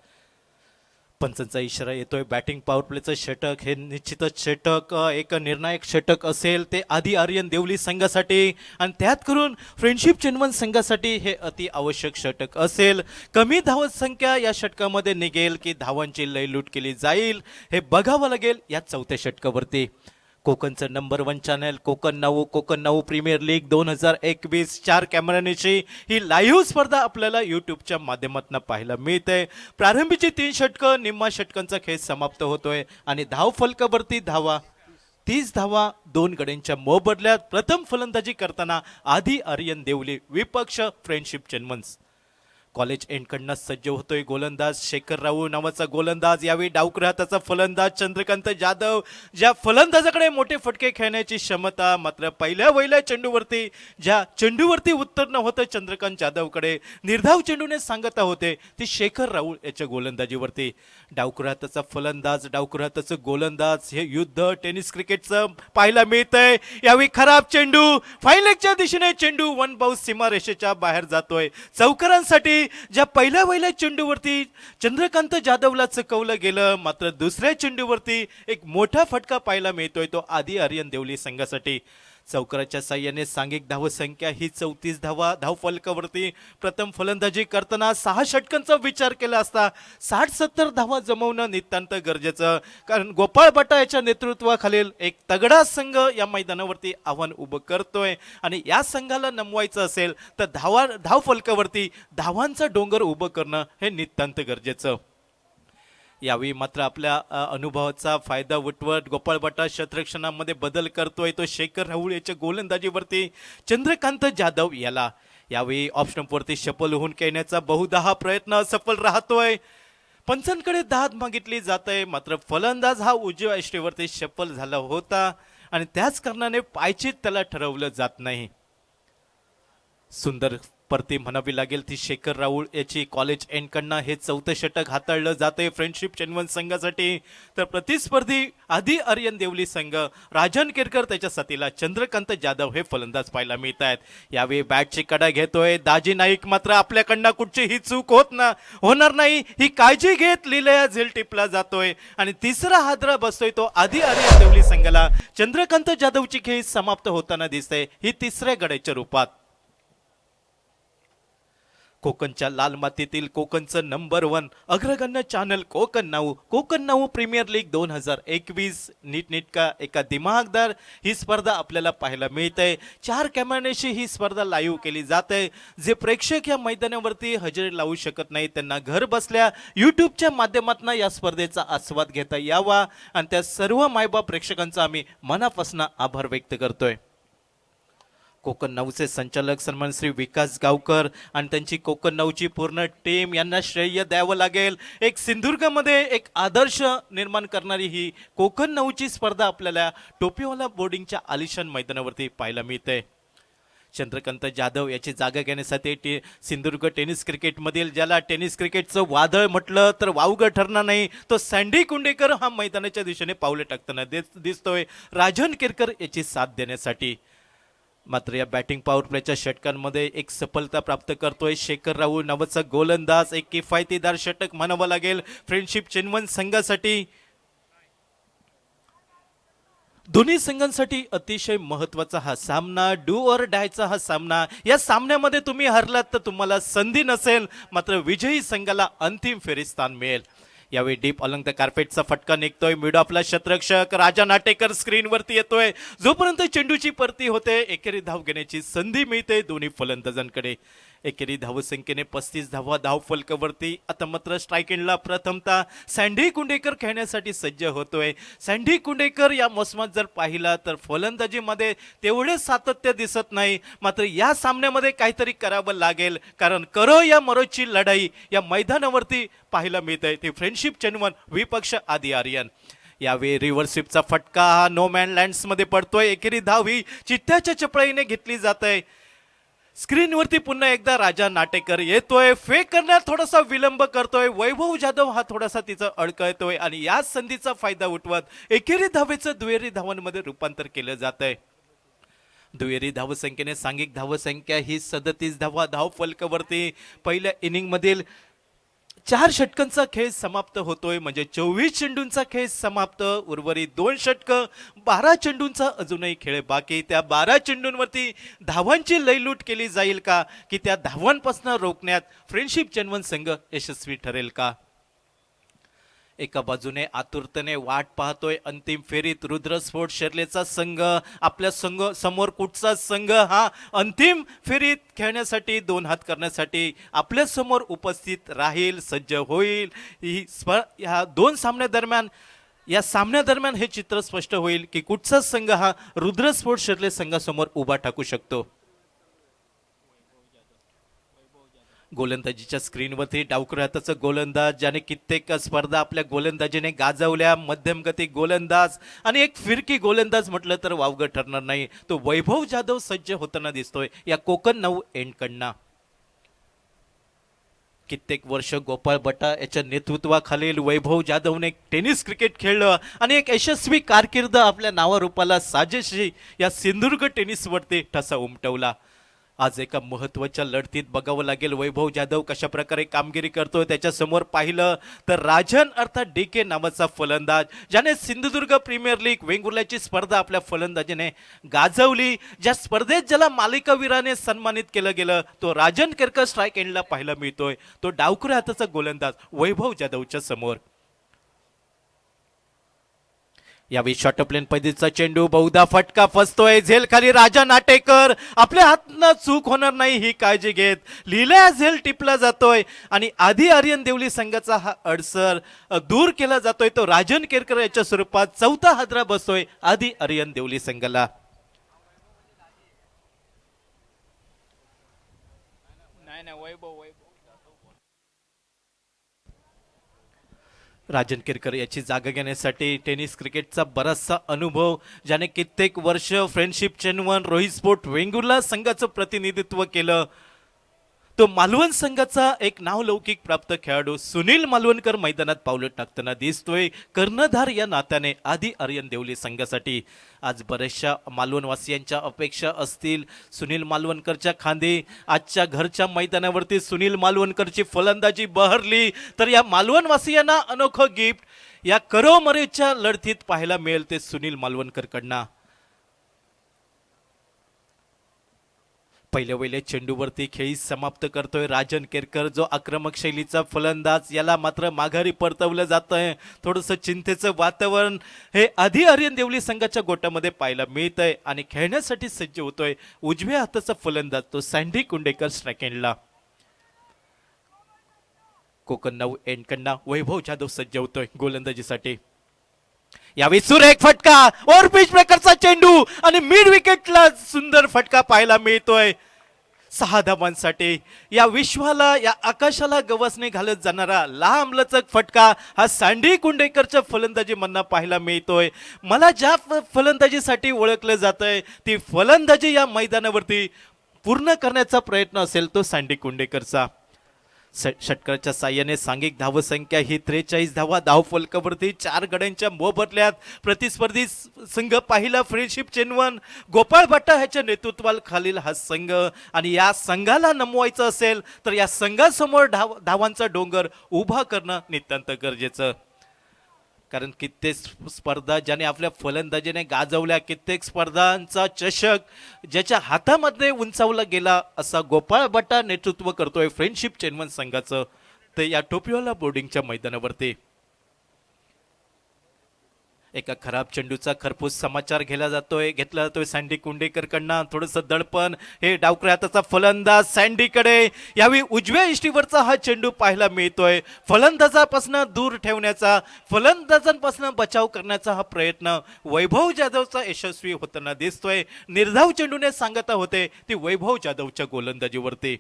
पंचांचा इशारा येतोय. बॅटिंग पॉवर प्लेचं षटक हे निश्चितच षटक एक निर्णायक षटक असेल ते आधी आर्यन देवली संघासाठी, आणि त्यात करून फ्रेंडशिप चेंदवन संघासाठी हे अति आवश्यक षटक असेल. कमी धावत संख्या या षटकामध्ये निघेल की धावांची लयलूट केली जाईल हे बघावं लागेल या चौथ्या षटकावरती. कोकणचं number 1 channel Konkan now premier league 2021 4 कॅमेऱ्याची ही लाईव्ह स्पर्धा आपल्याला यूट्यूबच्या माध्यमातून पाहायला मिळते. प्रारंभीची 3 षटकं, निम्मा षटकांचा खेळ समाप्त होतोय आणि धाव फलकावरती 30 धावा 2 गड्यांच्या मोबदल्यात. प्रथम फलंदाजी करताना आधी आर्यन देवली, विपक्ष फ्रेंडशिप चेंदवन. कॉलेज एंडकडनं सज्ज होतोय गोलंदाज शेखर राऊ नावाचा गोलंदाज. यावेळी डावकर हाताचा फलंदाज चंद्रकांत जाधव, ज्या फलंदाजाकडे मोठे फटके खेळण्याची क्षमता, मात्र पहिल्या चेंडूवरती ज्या चेंडूवरती उत्तर न होतं चंद्रकांत जाधवकडे, निर्धाव चेंडूने सांगता होते ती शेखर राऊळ याच्या गोलंदाजीवरती. डावकर हाताचा फलंदाज, डावकर हाताचं गोलंदाज, हे युद्ध टेनिस क्रिकेटचं पाहायला मिळतंय. यावेळी खराब चेंडू, फायलेगच्या दिशेने चेंडू 1 बाउन्स सीमारेषेच्या बाहेर जातोय. चौकारांसाठी ज्या पहिल्या चेंडूवरती चंद्रकांत जाधवला चकवलं गेलं, मात्र दुसऱ्या चेंडूवरती एक मोठा फटका पाहायला मिळतोय तो आधी आर्यन देवली संघासाठी. चौकाराच्या साह्याने सांघिक धावसंख्या ही 34 धावा धावफलकावरती. प्रथम फलंदाजी करताना 6 षटकांचा विचार केला असता 60-70 धावा जमवणं नितांत गरजेचं, कारण गोपाळ बटा याच्या नेतृत्वाखालील एक तगडा संघ या मैदानावरती आव्हान उभं करतोय आणि या संघाला नमवायचं असेल तर धावफलकावरती धावांचा डोंगर उभं करणं हे नितांत गरजेचं. यावेळी मात्र आपल्या अनुभवाचा फायदा उठवत गोपाळ बटा क्षेत्ररक्षणामध्ये बदल करतोय तो शेखर राऊळ याच्या गोलंदाजीवरती. चंद्रकांत जाधव याला यावेळी ऑफस्टंपवरती शपल होऊन खेळण्याचा बहुधा हा प्रयत्न असफल राहतोय. पंचांकडे दाद मागितली जात आहे, मात्र फलंदाज हा उजव्या यष्टीवरती शपल झाला होता आणि त्याच कारणाने पायचीत त्याला ठरवलं जात नाही. सुंदर परती म्हणावी लागेल ती शेखर राऊळ याची. कॉलेज एंडकडनं हे 4थं षटक हाताळलं जाते फ्रेंडशिप चेंदवन संघासाठी. तर प्रतिस्पर्धी आधी आर्यन देवली संघ, राजन केरकर त्याच्या साथीला चंद्रकांत जाधव हे फलंदाज पाहायला मिळत आहेत. यावेळी बॅटची कडा घेतोय दाजी नाईक, मात्र आपल्याकडनं कुठचीही चूक होणार नाही ही काळजी घेत लिलया झेल टिपला जातोय आणि तिसरा हादरा बसतोय तो आधी आर्यन देवली संघाला. चंद्रकांत जाधवची खेळी समाप्त होताना दिसते ही तिसऱ्या गड्याच्या रूपात. कोकणच्या लाल मातीतील कोकणचं नंबर 1 अग्रगण्य channel Konkan now premier league 2021 नीटनेटका एका दिमागदार ही स्पर्धा आपल्याला पाहायला मिळते. 4 कॅमेऱ्याशी ही स्पर्धा लाईव्ह केली जाते. जे प्रेक्षक या मैदानावरती हजेरी लावू शकत नाही त्यांना घर बसल्या यूट्यूबच्या माध्यमातून या स्पर्धेचा आस्वाद घेता यावा आणि त्या सर्व मायबाप प्रेक्षकांचा आम्ही मनापासून आभार व्यक्त करतोय. कोकण नऊचे संचालक सन्मान श्री विकास गावकर आणि त्यांची कोकण नऊची पूर्ण टीम यांना श्रेय द्यावं लागेल. एक सिंधुदुर्गमध्ये एक आदर्श निर्माण करणारी ही कोकण नऊची स्पर्धा आपल्याला टोपीवाला बोर्डिंगच्या आलिशान मैदानावरती पाहायला मिळते. चंद्रकांत जाधव याची जागा घेण्यासाठी सिंधुदुर्ग टेनिस क्रिकेटमधील ज्याला टेनिस क्रिकेटचं वादळ म्हटलं तर वावगं ठरणार नाही तो सँडी कुंडेकर हा मैदानाच्या दिशेने पावले टाकताना दिसतोय राजन केरकर याची साथ देण्यासाठी. मात्र या बॅटिंग पॉवर प्लेच्या षटकांमध्ये एक सफलता प्राप्त करतोय शेखर राहुल नावाचा गोलंदाज. एक किफायतीदार षटक म्हणावं लागेल फ्रेंडशिप चिन्वन संघासाठी. दोन्ही संघांसाठी अतिशय महत्वाचा हा सामना, डू ऑर डायचा हा सामना. या सामन्यामध्ये तुम्ही हरलात तर तुम्हाला संधी नसेल, मात्र विजयी संघाला अंतिम फेरीत स्थान मिळेल. यावेळी डीप अलंग द कार्पेटचा फटका निघतोय. मिड ऑफला क्षेत्ररक्षक राजा नाटेकर स्क्रीनवरती येतोय. जोपर्यंत चेंडूची परती होते एकेरी धाव घेण्याची संधी मिळते दोन्ही फलंदाजांकडे. एकेरी धावसंख्येने 35 धावा धाव फलकावरती. आता मात्र स्ट्राईक एंडला प्रथमतः सँडी कुंडेकर खेळण्यासाठी सज्ज होतोय. सँडी कुंडेकर या मोसमात जर पाहिला तर फलंदाजीमध्ये तेवढे सातत्य दिसत नाही, मात्र या सामन्यामध्ये काहीतरी करावं लागेल, कारण करो या मरोची लढाई या मैदानावरती पाहायला मिळते. ती फ्रेंडशिप चेन्नवन विपक्ष आदी आर्यन. यावेळी रिव्हर्सिपचा फटका हा नो मॅन लँड्समध्ये पडतोय. एकेरी धाव ही चित्त्याच्या चपळाईने घेतली जात आहे. स्क्रीनवरती पुन्हा एकदा राजा नाटेकर येतोय. फेक करण्यात थोडासा विलंब करतोय. वैभव जाधव हा थोडासा तिचं अडकळतोय आणि या संधीचा फायदा उठवत एकेरी धावेचं दुहेरी धावांमध्ये रूपांतर केलं जात आहे. दुहेरी धावसंख्येने सांघिक धावसंख्या ही 37 धावा धाव फलकावरती. पहिल्या इनिंगमधील 4 षटकांचा खेळ समाप्त होतोय, म्हणजे 24 चेंडूंचा खेळ समाप्त. उर्वरित 2 षटकं 12 चेंडूंचा अजूनही खेळ बाकी. त्या 12 चेंडूंवरती धावांची लयलूट केली जाईल का, की त्या धावांपासून रोखण्यात फ्रेंडशिप चेन्नवन संघ यशस्वी ठरेल का. एका बाजूने आतुरतेने वाट पाहतोय अंतिम फेरीत रुद्रस्फोट शर्लेचा संघ. आपल्या संघ समोर कुठचा संघ हा अंतिम फेरीत खेळण्यासाठी 2 हात करण्यासाठी आपल्या समोर उपस्थित राहील, सज्ज होईल. ह्या 2 सामन्यादरम्यान या सामन्यादरम्यान हे चित्र स्पष्ट होईल की कुठचा संघ हा रुद्रस्फोट शर्ले संघासमोर उभा टाकू शकतो. गोलंदाजीच्या स्क्रीनवरती डावखुऱ्या हाताचा गोलंदाज ज्याने कित्येक स्पर्धा आपल्या गोलंदाजीने गाजवल्या. मध्यमगती गोलंदाज आणि एक फिरकी गोलंदाज म्हटलं तर वावगं ठरणार नाही. तो वैभव जाधव सज्ज होताना दिसतोय या कोकण 9 एंडकडनं. कित्येक वर्ष गोपाळ बटा याच्या नेतृत्वाखालील वैभव जाधवने टेनिस क्रिकेट खेळलं आणि एक यशस्वी कारकीर्द आपल्या नावारूपाला साजेशी या सिंधुदुर्ग टेनिसवरती ठसा उमटवला. आज एका महत्वाच्या लढतीत बघावं लागेल वैभव जाधव कशा प्रकारे कामगिरी करतो. त्याच्या समोर पाहिलं तर राजन अर्थात DK नावाचा फलंदाज ज्याने सिंधुदुर्ग प्रीमियर लीग वेंगुर्ल्याची स्पर्धा आपल्या फलंदाजीने गाजवली. ज्या स्पर्धेत ज्याला मालिकावीराने सन्मानित केलं गेलं तो राजन केरकर स्ट्राईक एंडला पाहायला मिळतोय. तो डावखुऱ्या हाताचा गोलंदाज वैभव जाधवच्या समोर. यावेळी शॉर्ट प्लेन पद्धतीचा चेंडू बहुधा फटका फसतोय. झेल खाली राजा नाटेकर. आपल्या हातनं चूक होणार नाही ही काळजी घेत लिहिला झेल टिपला जातोय आणि आधी आर्यन देवली संघाचा हा अडसर दूर केला जातोय. तो राजन केरकर याच्या स्वरूपात 4था हादरा बसतोय आधी आर्यन देवली संघाला. राजन केरकर याची जागा घेण्यासाठी टेनिस क्रिकेटचा बराचसा अनुभव ज्याने कित्येक वर्ष फ्रेंडशिप चेन्नवन रोहित स्पोर्ट वेंगुर्ला संघाचं प्रतिनिधित्व केलं. तो मालवण संघाचा एक नावलौकिक प्राप्त खेळाडू सुनील मालवणकर मैदानात पावलं टाकताना दिसतोय कर्णधार या नात्याने आधी आर्यन देवली संघासाठी. आज बऱ्याचशा मालवणवासियांच्या अपेक्षा असतील सुनील मालवणकरच्या खांदी. आजच्या घरच्या मैदानावरती सुनील मालवणकरची फलंदाजी बहरली तर या मालवणवासियांना अनोखं गिफ्ट या करोमरेच्या लढतीत पाहायला मिळेल ते सुनील मालवणकरकडनं. पहिल्या वेळेला चेंडूवरती खेळी समाप्त करतोय राजन केरकर जो आक्रमक शैलीचा फलंदाज. याला मात्र माघारी परतवलं जातंय. थोडंसं चिंतेचं वातावरण हे आधी आर्यन देवली संघाच्या गोटामध्ये पाहायला मिळतंय आणि खेळण्यासाठी सज्ज होतोय उजव्या हाताचा फलंदाज तो सँडी कुंडेकर स्ट्राईक एंडला. कोकण 9 एंडकडनं वैभव जाधव सज्ज होतोय गोलंदाजीसाठी. यावेळी सुरेख फटका ओव्हर पिच ब्रेकरचा चेंडू आणि मिड विकेटला सुंदर फटका पाहायला मिळतोय 6 धावांसाठी. या विश्वाला या आकाशाला गवसणी घालत जाणारा लांबलचक फटका हा सँडी कुंडेकरच्या फलंदाजी मधनं पाहायला मिळतोय. मला ज्या फलंदाजीसाठी ओळखलं जातंय ती फलंदाजी या मैदानावरती पूर्ण करण्याचा प्रयत्न असेल तो सँडी कुंडेकरचा. षटकाच्या साह्याने सांघिक धावसंख्या ही 43 धावा धावफलकावरती 4 गड्यांच्या मोबदल्यात प्रतिस्पर्धी संघ पाहिला फ्रेंडशिप चेनवन गोपाळ भट्टा ह्याच्या नेतृत्वाखालील हा संघ. आणि या संघाला नमवायचं असेल तर या संघासमोर धावांचा डोंगर उभा करणं नितांत गरजेचं. कारण कित्येक स्पर्धा ज्याने आपल्या फलंदाजीने गाजवल्या, कित्येक स्पर्धांचा चषक ज्याच्या हातामध्ये उंचावला गेला असा गोपाळ भट्टा नेतृत्व करतोय फ्रेंडशिप चेनवन संघाचं ते या टोपियोला बोर्डिंगच्या मैदानावरती. एका खराब चेंडूचा खरपूस समाचार घेतला जातोय सँडी कुंडेकरकडनं. थोडंसं दडपण हे डावकऱ्या हाताचा फलंदाज सँडीकडे. यावेळी उजव्या इष्टीवरचा हा चेंडू पाहायला मिळतोय. फलंदाजापासून दूर ठेवण्याचा, फलंदाजांपासून बचाव करण्याचा हा प्रयत्न वैभव जाधवचा यशस्वी होताना दिसतोय. निर्धाव चेंडूने सांगता होते ती वैभव जाधवच्या गोलंदाजीवरती.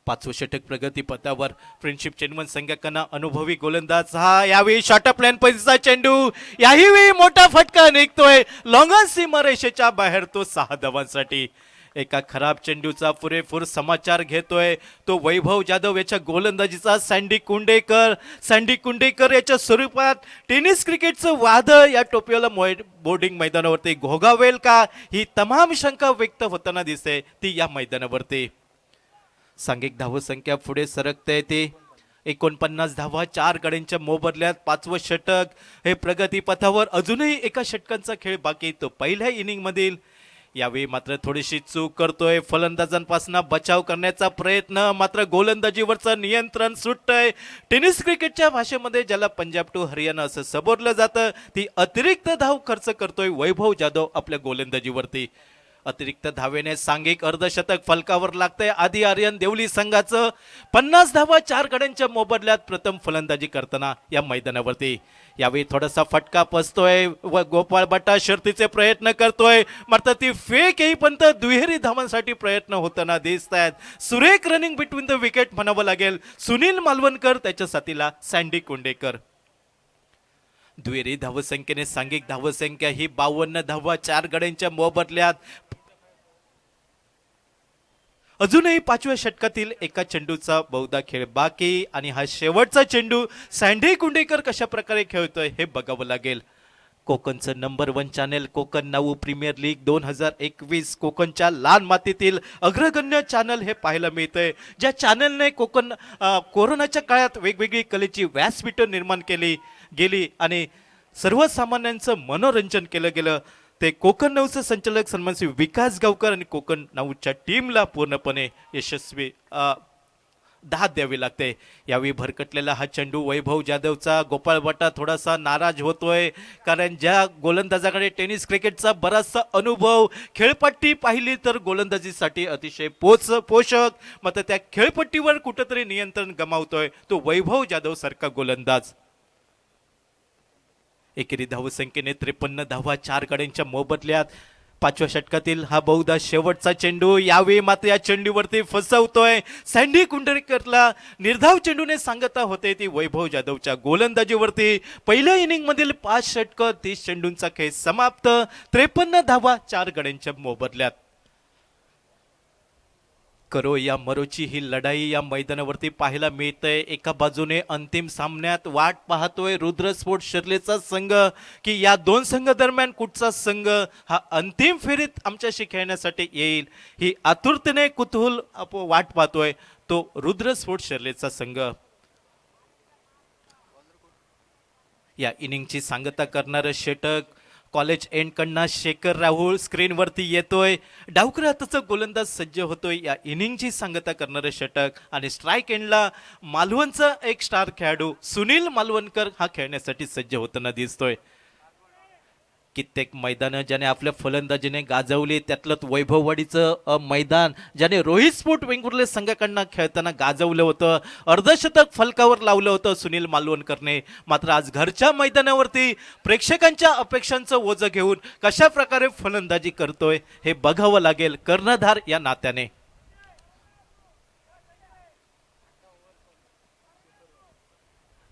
5वं षटक प्रगतीपथावर फ्रेंडशिप चेनवन संघाकडनं अनुभवी गोलंदाज हा यावेळी शॉर्ट ऑफ लाईन पैसा चेंडू. याही वेळी मोठा फटका निघतोय लॉंगॉन सीमारेषेच्या बाहेर तो 6 धावांसाठी. एका खराब चेंडूचा पुरेपूर समाचार घेतोय तो वैभव जाधव याच्या गोलंदाजीचा. सँडी कुंडेकर याच्या स्वरूपात टेनिस क्रिकेटचं वादळ या टोपियोला बोर्डिंग मैदानावरती घोगावेल का ही तमाम शंका व्यक्त होताना दिसते ती या मैदानावरती. सांघिक धावसंख्या पुढे सरकते ते 49 धावा 4 गड्यांच्या मोबदल्यात 5वं षटक हे प्रगतीपथावर. अजूनही एका षटकांचा खेळ बाकी तो पहिल्या इनिंग मधील. यावेळी मात्र थोडीशी चूक करतोय फलंदाजांपासून बचाव करण्याचा प्रयत्न, मात्र गोलंदाजीवरचं नियंत्रण सुटतंय. टेनिस क्रिकेटच्या भाषेमध्ये ज्याला पंजाब टू हरियाणा असं संबोधलं जातं ती अतिरिक्त धाव खर्च करतोय वैभव जाधव आपल्या गोलंदाजीवरती. अतिरिक्त धावेने सांघिक अर्धशतक फलकावर लागतंय आधी आर्यन देवली संघाचं. 50 धावा 4 गड्यांच्या मोबदल्यात प्रथम फलंदाजी करताना या मैदानावरती. यावेळी थोडासा फटका पसतोय व गोपाळ भट्टा शर्तीचे प्रयत्न करतोय, मात्र ती फेक येईपर्यंत दुहेरी धावांसाठी प्रयत्न होताना दिसत आहेत. सुरेख रनिंग बिटवीन द विकेट म्हणावं लागेल सुनील मालवणकर त्याच्या साथीला सँडी कुंडेकर. दुहेरी धावसंख्येने सांघिक धावसंख्या ही 52 धावा 4 गड्यांच्या मोबदल्यात. अजूनही 5व्या षटकातील एका चेंडूचा बहुधा खेळ बाकी आणि हा शेवटचा चेंडू सँडी कुंडेकर कशा प्रकारे खेळतोय हे बघावं लागेल. कोकणचं number 1 channel Konkan now premier league 2021 कोकणच्या लाल मातीतील अग्रगण्य चॅनल हे पाहायला मिळतंय. ज्या चॅनलने कोरोनाच्या काळात वेगवेगळी कलेची व्यासपीठं निर्माण केली गेली आणि सर्वसामान्यांचं मनोरंजन केलं गेलं. ते कोकण नाऊचे संचालक सन्मान श्री विकास गावकर आणि कोकण नाऊच्या टीमला पूर्णपणे यशस्वी दाद द्यावी लागते. यावेळी भरकटलेला हा चेंडू वैभव जाधवचा. गोपाळ भट्टा थोडासा नाराज होतोय कारण ज्या गोलंदाजाकडे टेनिस क्रिकेटचा बराचसा अनुभव, खेळपट्टी पाहिली तर गोलंदाजीसाठी अतिशय पोषक, मात्र त्या खेळपट्टीवर कुठंतरी नियंत्रण गमावतोय तो वैभव जाधव सारखा गोलंदाज. एकेरी धावसंख्येने 53 धावा 4 गड्यांच्या मोबदल्यात 5व्या षटकातील हा बहुधा शेवटचा चेंडू. यावेळी मात्र या चेंडूवरती फसवतोय सँडी कुंडेकरला. निर्धाव चेंडूने सांगता होते ती वैभव जाधवच्या गोलंदाजीवरती. पहिल्या इनिंग मधील 5 षटकं 30 चेंडूंचा खेळ समाप्त. 53 धावा 4 गड्यांच्या मोबदल्यात. करो या मरोची ही लढाई या मैदानावरती पाहायला मिळतंय. एका बाजूने अंतिम सामन्यात वाट पाहतोय रुद्र स्पोर्ट्स शिर्लेचा संघ की या 2 संघ दरम्यान कुठचा संघ हा अंतिम फेरीत आमच्याशी खेळण्यासाठी येईल ही आतुरतेने कुतूहल वाट पाहतोय तो रुद्र स्पोर्ट्स शिर्लेचा संघ. या इनिंगची सांगता करणारं षटक कॉलेज एंड कडनं शेखर राहुल स्क्रीनवरती येतोय. डावकऱ्या हाताचा गोलंदाज सज्ज होतोय या इनिंगची सांगता करणारं षटक आणि स्ट्राईक एंडला मालवणचा एक स्टार खेळाडू सुनील मालवणकर हा खेळण्यासाठी सज्ज होताना दिसतोय. कित्येक मैदानं ज्याने आपल्या फलंदाजीने गाजवली, त्यातलं वैभववाडीचं मैदान ज्याने रोहित स्पोर्ट वेंगुर्ले संघाकडनं खेळताना गाजवलं होतं, अर्धशतक फलकावर लावलं होतं सुनील मालवणकरने. मात्र आज घरच्या मैदानावरती प्रेक्षकांच्या अपेक्षांचं ओझं घेऊन कशा प्रकारे फलंदाजी करतोय हे बघावं लागेल कर्णधार या नात्याने.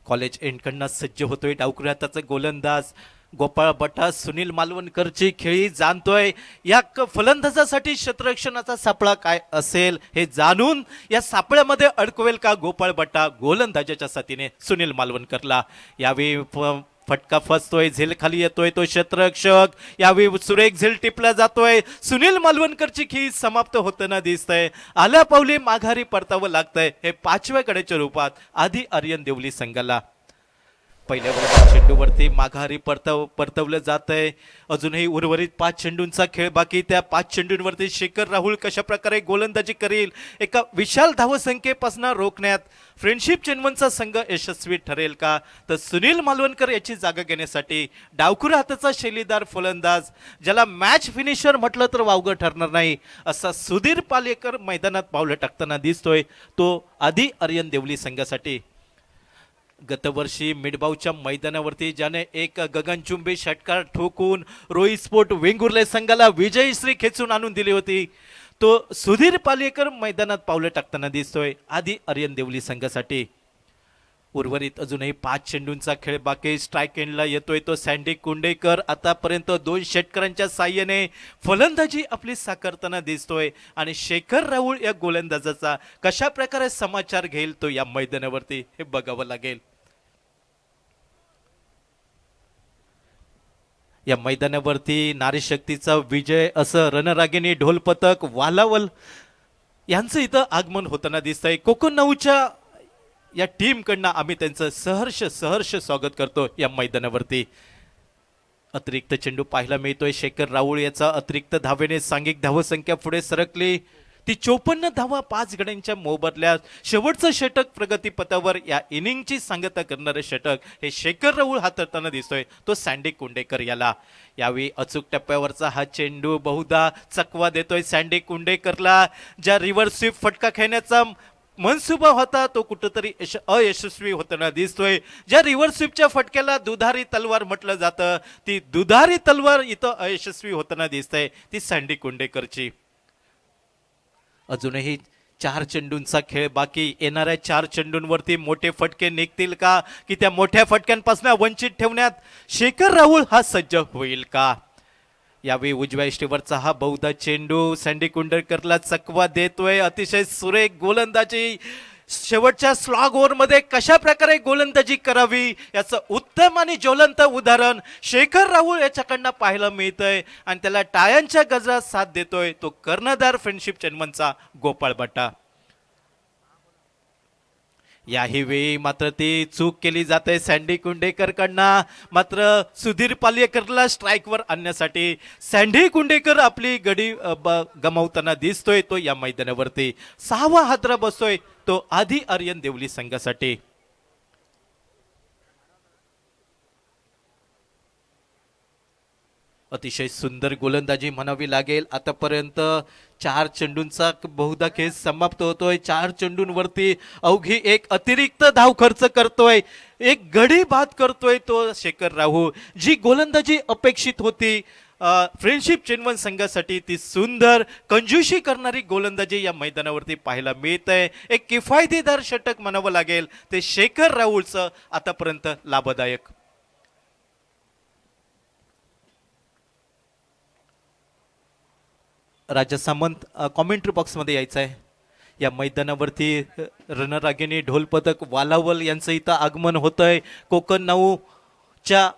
कॉलेज एंडकडनं सज्ज होतोय डावखुरी हाताचा गोलंदाज गोपाळ बटा सुनील मालवणकरची खेळी जाणतोय. या फलंदाजासाठी क्षेत्ररक्षणाचा सापळा काय असेल हे जाणून या सापळ्यामध्ये अडकवेल का गोपाळ बटा गोलंदाजाच्या साथीने सुनील मालवणकरला. यावेळी फटका फसतोय, झेल खाली येतोय तो क्षेत्ररक्षक. यावेळी सुरेख झेल टिपला जातोय. सुनील मालवणकरची खेळी समाप्त होताना दिसतंय. आल्या पावली माघारी परतावं लागतंय हे 5व्या गड्याच्या रूपात आधी आर्यन देवली संघाला. पहिल्या चेंडूवरती माघारी परतवलं जात आहे. अजूनही उर्वरित 5 चेंडूंचा खेळ बाकी. त्या 5 चेंडूंवरती शेखर राहुल कशा प्रकारे गोलंदाजी करील, एका विशाल धावसंख्येपासून रोखण्यात फ्रेंडशिप चेन्नईचा संघ यशस्वी ठरेल का, तर सुनील मालवणकर याची जागा घेण्यासाठी डावखुऱ्या हाताचा शैलीदार फलंदाज ज्याला मॅच फिनिशर म्हटलं तर वावगं ठरणार नाही असा सुधीर पालेकर मैदानात पावलं टाकताना दिसतोय. तो आधी आर्यन देवली संघासाठी. गतवर्षी मिडबावच्या मैदानावरती ज्याने एक गगनचुंबी षटकार ठोकून रोहित स्पोर्ट वेंगुर्ले संघाला विजयश्री खेचून आणून दिली होती, तो सुधीर पालेकर मैदानात पावलं टाकताना दिसतोय आधी आर्यन देवली संघासाठी. उर्वरित अजूनही 5 चेंडूंचा खेळ बाकी. स्ट्राईक एंडला येतोय तो सँडी कुंडेकर. आतापर्यंत 2 षटकारांच्या साह्याने फलंदाजी आपली साकारताना दिसतोय आणि शेखर राहुल या गोलंदाजाचा कशा प्रकारे समाचार घेईल तो या मैदानावरती हे बघावं लागेल. या मैदानावरती नारी शक्तीचा विजय असं रणरागिणी ढोल पथक वालावल यांचं इथं आगमन होताना दिसतंय. कोकण 9च्या या टीमकडनं आम्ही त्यांचं सहर्ष स्वागत करतो या मैदानावरती. अतिरिक्त चेंडू पाहायला मिळतोय. शेखर राहुल याचा अतिरिक्त धावेने सांघिक धावसंख्या पुढे सरकली. ती 54 धावा 5 गड्यांच्या मोबदल्यात. शेवटचं षटक प्रगतीपथावर या इनिंगची सांगता करणारे षटक हे शेखर राहुल हाताळताना दिसतोय तो सँडी कुंडेकर याला. यावेळी अचूक टप्प्यावरचा हा चेंडू बहुधा चकवा देतोय सँडी कुंडेकरला. ज्या रिव्हर्स स्वीप फटका खेळण्याचा मनसुबा होता तो कुठंतरी अयशस्वी होताना दिसतोय. ज्या रिव्हर्स स्वीपच्या फटक्याला दुधारी तलवार म्हटलं जातं, ती दुधारी तलवार इथं अयशस्वी होताना दिसतंय ती सँडी कुंडेकरची. अजूनही 4 चेंडूंचा खेळ बाकी. येणाऱ्या 4 चेंडूंवरती मोठे फटके निघतील का, की त्या मोठ्या फटक्यांपासून वंचित ठेवण्यात शेखर राहुल हा सज्ज होईल का. यावेळी उजव्या इष्टीवरचा हा बहुधा चेंडू सँडी कुंडेकरला चकवा देतोय. अतिशय सुरेख गोलंदाजी. शेवटच्या स्लॉग ओव्हरमध्ये कशा प्रकारे गोलंदाजी करावी याचं उत्तम आणि ज्वलंत उदाहरण शेखर राहुल याच्याकडनं पाहायला मिळतंय आणि त्याला टाळ्यांच्या गजरात साथ देतोय तो कर्णधार फ्रेंडशिप चेन्नईचा गोपाळ बट्टा. याही वेळी मात्र ती चूक केली जाते सँडी कुंडेकरकडनं. मात्र सुधीर पालेकरला स्ट्राईकवर आणण्यासाठी सँडी कुंडेकर आपली गडी गमावताना दिसतोय तो या मैदानावरती. 6वा हादरा बसतोय तो आधी आर्यन देवली संघासाठी. अतिशय सुंदर गोलंदाजी म्हणावी लागेल. आतापर्यंत 4 चेंडूंचा बहुधा खेळ समाप्त होतोय. 4 चेंडूंवरती अवघी एक अतिरिक्त धाव खर्च करतोय, एक गडी बाद करतोय तो शेखर राहुल. जी गोलंदाजी अपेक्षित होती फ्रेंडशिप चेन्नई संघासाठी, ती सुंदर कंजूशी करणारी गोलंदाजी या मैदानावरती पाहायला मिळतंय. एक किफायतीदार षटक म्हणावं लागेल ते शेखर राहुलचं आतापर्यंत लाभदायक. राजा सामंत कॉमेंट्री बॉक्समध्ये यायचं आहे. या मैदानावरती रणरागिणी ढोल पथक वालावल यांचं इथं आगमन होतंय. कोकण 9च्या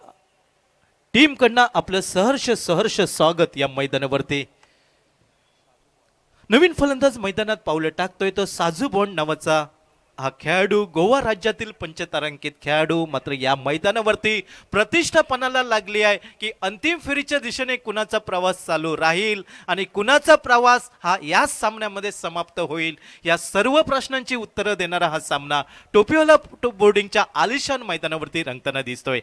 टीमकडनं आपलं सहर्ष स्वागत या मैदानावरती. नवीन फलंदाज मैदानात पावलं टाकतोय तो साजू बॉन्ड नावाचा हा खेळाडू. गोवा राज्यातील पंचतारांकित खेळाडू. मात्र या मैदानावरती प्रतिष्ठा पणाला लागली आहे की अंतिम फेरीच्या दिशेने कुणाचा प्रवास चालू राहील आणि कुणाचा प्रवास हा या सामन्यामध्ये समाप्त होईल. या सर्व प्रश्नांची उत्तरं देणारा हा सामना टोपीवाला बोर्डिंगच्या आलिशान मैदानावरती रंगताना दिसतोय.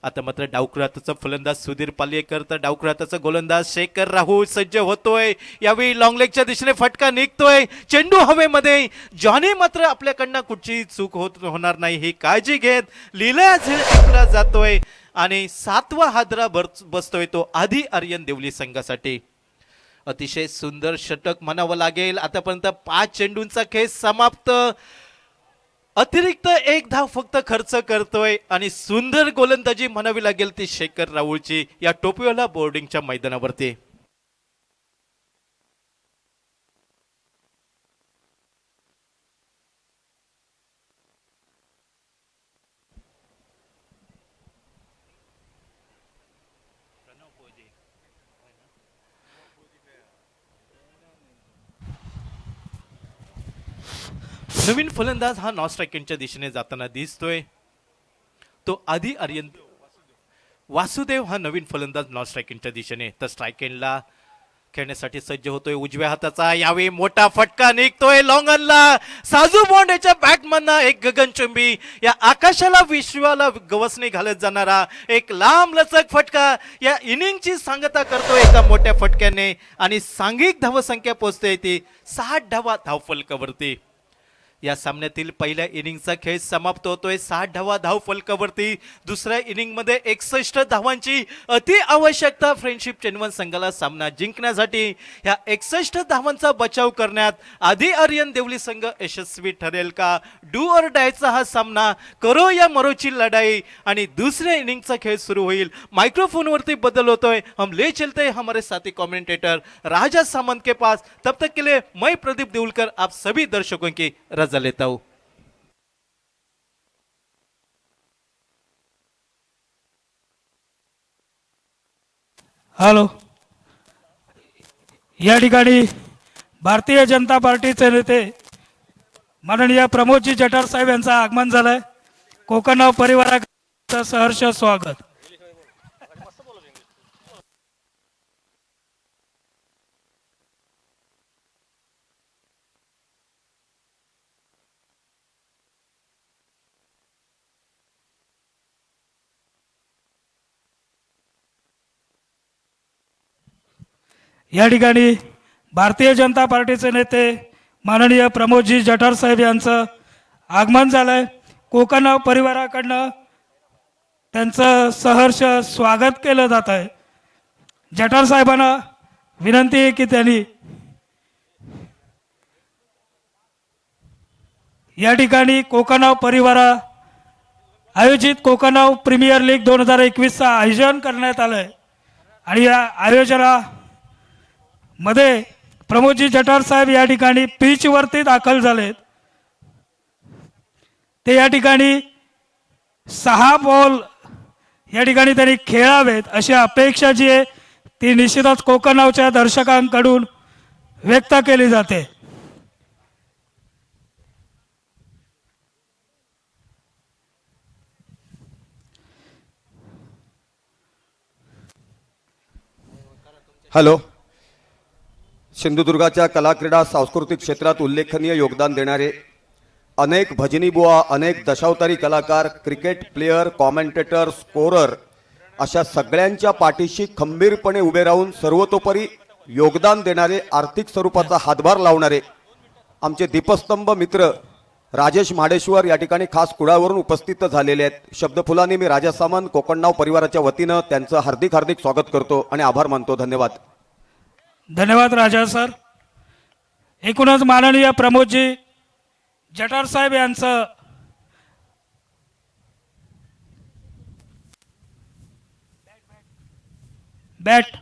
आता मात्र डावखुराताचा फलंदाज सुधीर पालेकर तर डावखुराताचा गोलंदाज शेखर राहुल सज्ज होतोय. यावेळी लॉंग लेगच्या दिशेने फटका निघतोय. चेंडू हवेमध्ये. जॉनी मात्र आपल्याकडनं कुठची चूक होणार नाही ही काळजी घेत लिला झेलला जातोय आणि 7वा हादरा बसतोय तो आधी आर्यन देवली संघासाठी. अतिशय सुंदर षटक म्हणावं लागेल. आतापर्यंत 5 चेंडूंचा खेळ समाप्त. अतिरिक्त 1 धाव फक्त खर्च करतोय आणि सुंदर गोलंदाजी म्हणावी लागेल ती शेखर राहुलची या टोपीवाला बोर्डिंगच्या मैदानावरती. नवीन फलंदाज हा नॉन स्ट्रायकिंगच्या दिशेने जाताना दिसतोय. तो आधी आर्यन वासुदेव हा नवीन फलंदाज नॉन स्ट्रायकिंगच्या दिशेने तर स्ट्राईक एंडला खेळण्यासाठी सज्ज होतोय. उजव्या हाताचा यावेळी मोठा फटका निघतोय लॉंगनला. साजू बॉन्डेच्या बॅटमधनं एक गगनचुंबी या आकाशाला विश्वाला गवसणी घालत जाणारा एक लांब लचक फटका या इनिंगची सांगता करतोय एका मोठ्या फटक्याने आणि सांघिक धावसंख्या पोहोचते ती 60 धावा धावफलकावरती. या सामन्यातील पहिल्या इनिंगचा खेळ समाप्त होतोय 60 धावा धावफलकावरती. दुसऱ्या इनिंगमध्ये 61 धावांची अति आवश्यकता फ्रेंडशिप चेन्नई संघाला सामना जिंकण्यासाठी. ह्या 61 धावांचा बचाव करण्यात आधी आर्यन देवली संघ यशस्वी ठरेल का? डू ऑर डायचा हा सामना, करो या मरोची लढाई आणि दुसऱ्या इनिंगचा खेळ सुरू होईल. माइक्रोफोनवरती बदल होतोय. हम ले चलते हैं हमारे साथी कमेंटेटर राजा सामंत के पास. तब तक के लिए मैं प्रदीप देवलकर आप सभी दर्शकों की रजा लेता हूं. हॅलो. या ठिकाणी भारतीय जनता पार्टीचे नेते माननीय प्रमोदजी जठार साहेब यांचं आगमन झालंय. कोकणराव परिवाराचं सहर्ष स्वागत. या ठिकाणी भारतीय जनता पार्टीचे नेते माननीय प्रमोदजी जठार साहेब यांचं आगमन झालंय. कोकणराव परिवाराकडनं त्यांचं सहर्ष स्वागत केलं जात आहे. जठार साहेबांना विनंती आहे की त्यांनी या ठिकाणी कोकणराव परिवारा आयोजित कोकणराव प्रीमियर लीग 2021चं आयोजन करण्यात आलंय आणि या आयोजनामध्ये प्रमोदजी जठार साहेब या ठिकाणी पिच वरती दाखल झालेत. ते या ठिकाणी 6 बॉल या ठिकाणी त्यांनी खेळावेत अशी अपेक्षा जी आहे ती निश्चितच कोकणरावच्या दर्शकांकडून व्यक्त केली जाते. हॅलो. सिंधुदुर्गाच्या कलाक्रीडा सांस्कृतिक क्षेत्रात उल्लेखनीय योगदान देणारे अनेक भजनी बुवा, अनेक दशावतारी कलाकार, क्रिकेट प्लेयर, कॉमेंटेटर, स्कोरर अशा सगळ्यांच्या पाठीशी खंबीरपणे उभे राहून सर्वतोपरी योगदान देणारे, आर्थिक स्वरूपाचा हातभार लावणारे आमचे दीपस्तंभ मित्र राजेश महाडेश्वर या ठिकाणी खास कुडावरून उपस्थित झालेले आहेत. शब्दफुलांनी मी राजा सामंत कोकणराव परिवाराच्या वतीनं त्यांचं हार्दिक हार्दिक स्वागत करतो आणि आभार मानतो. धन्यवाद. धन्यवाद राजा सर. एकूणच माननीय प्रमोदजी जठार साहेब यांचं बॅट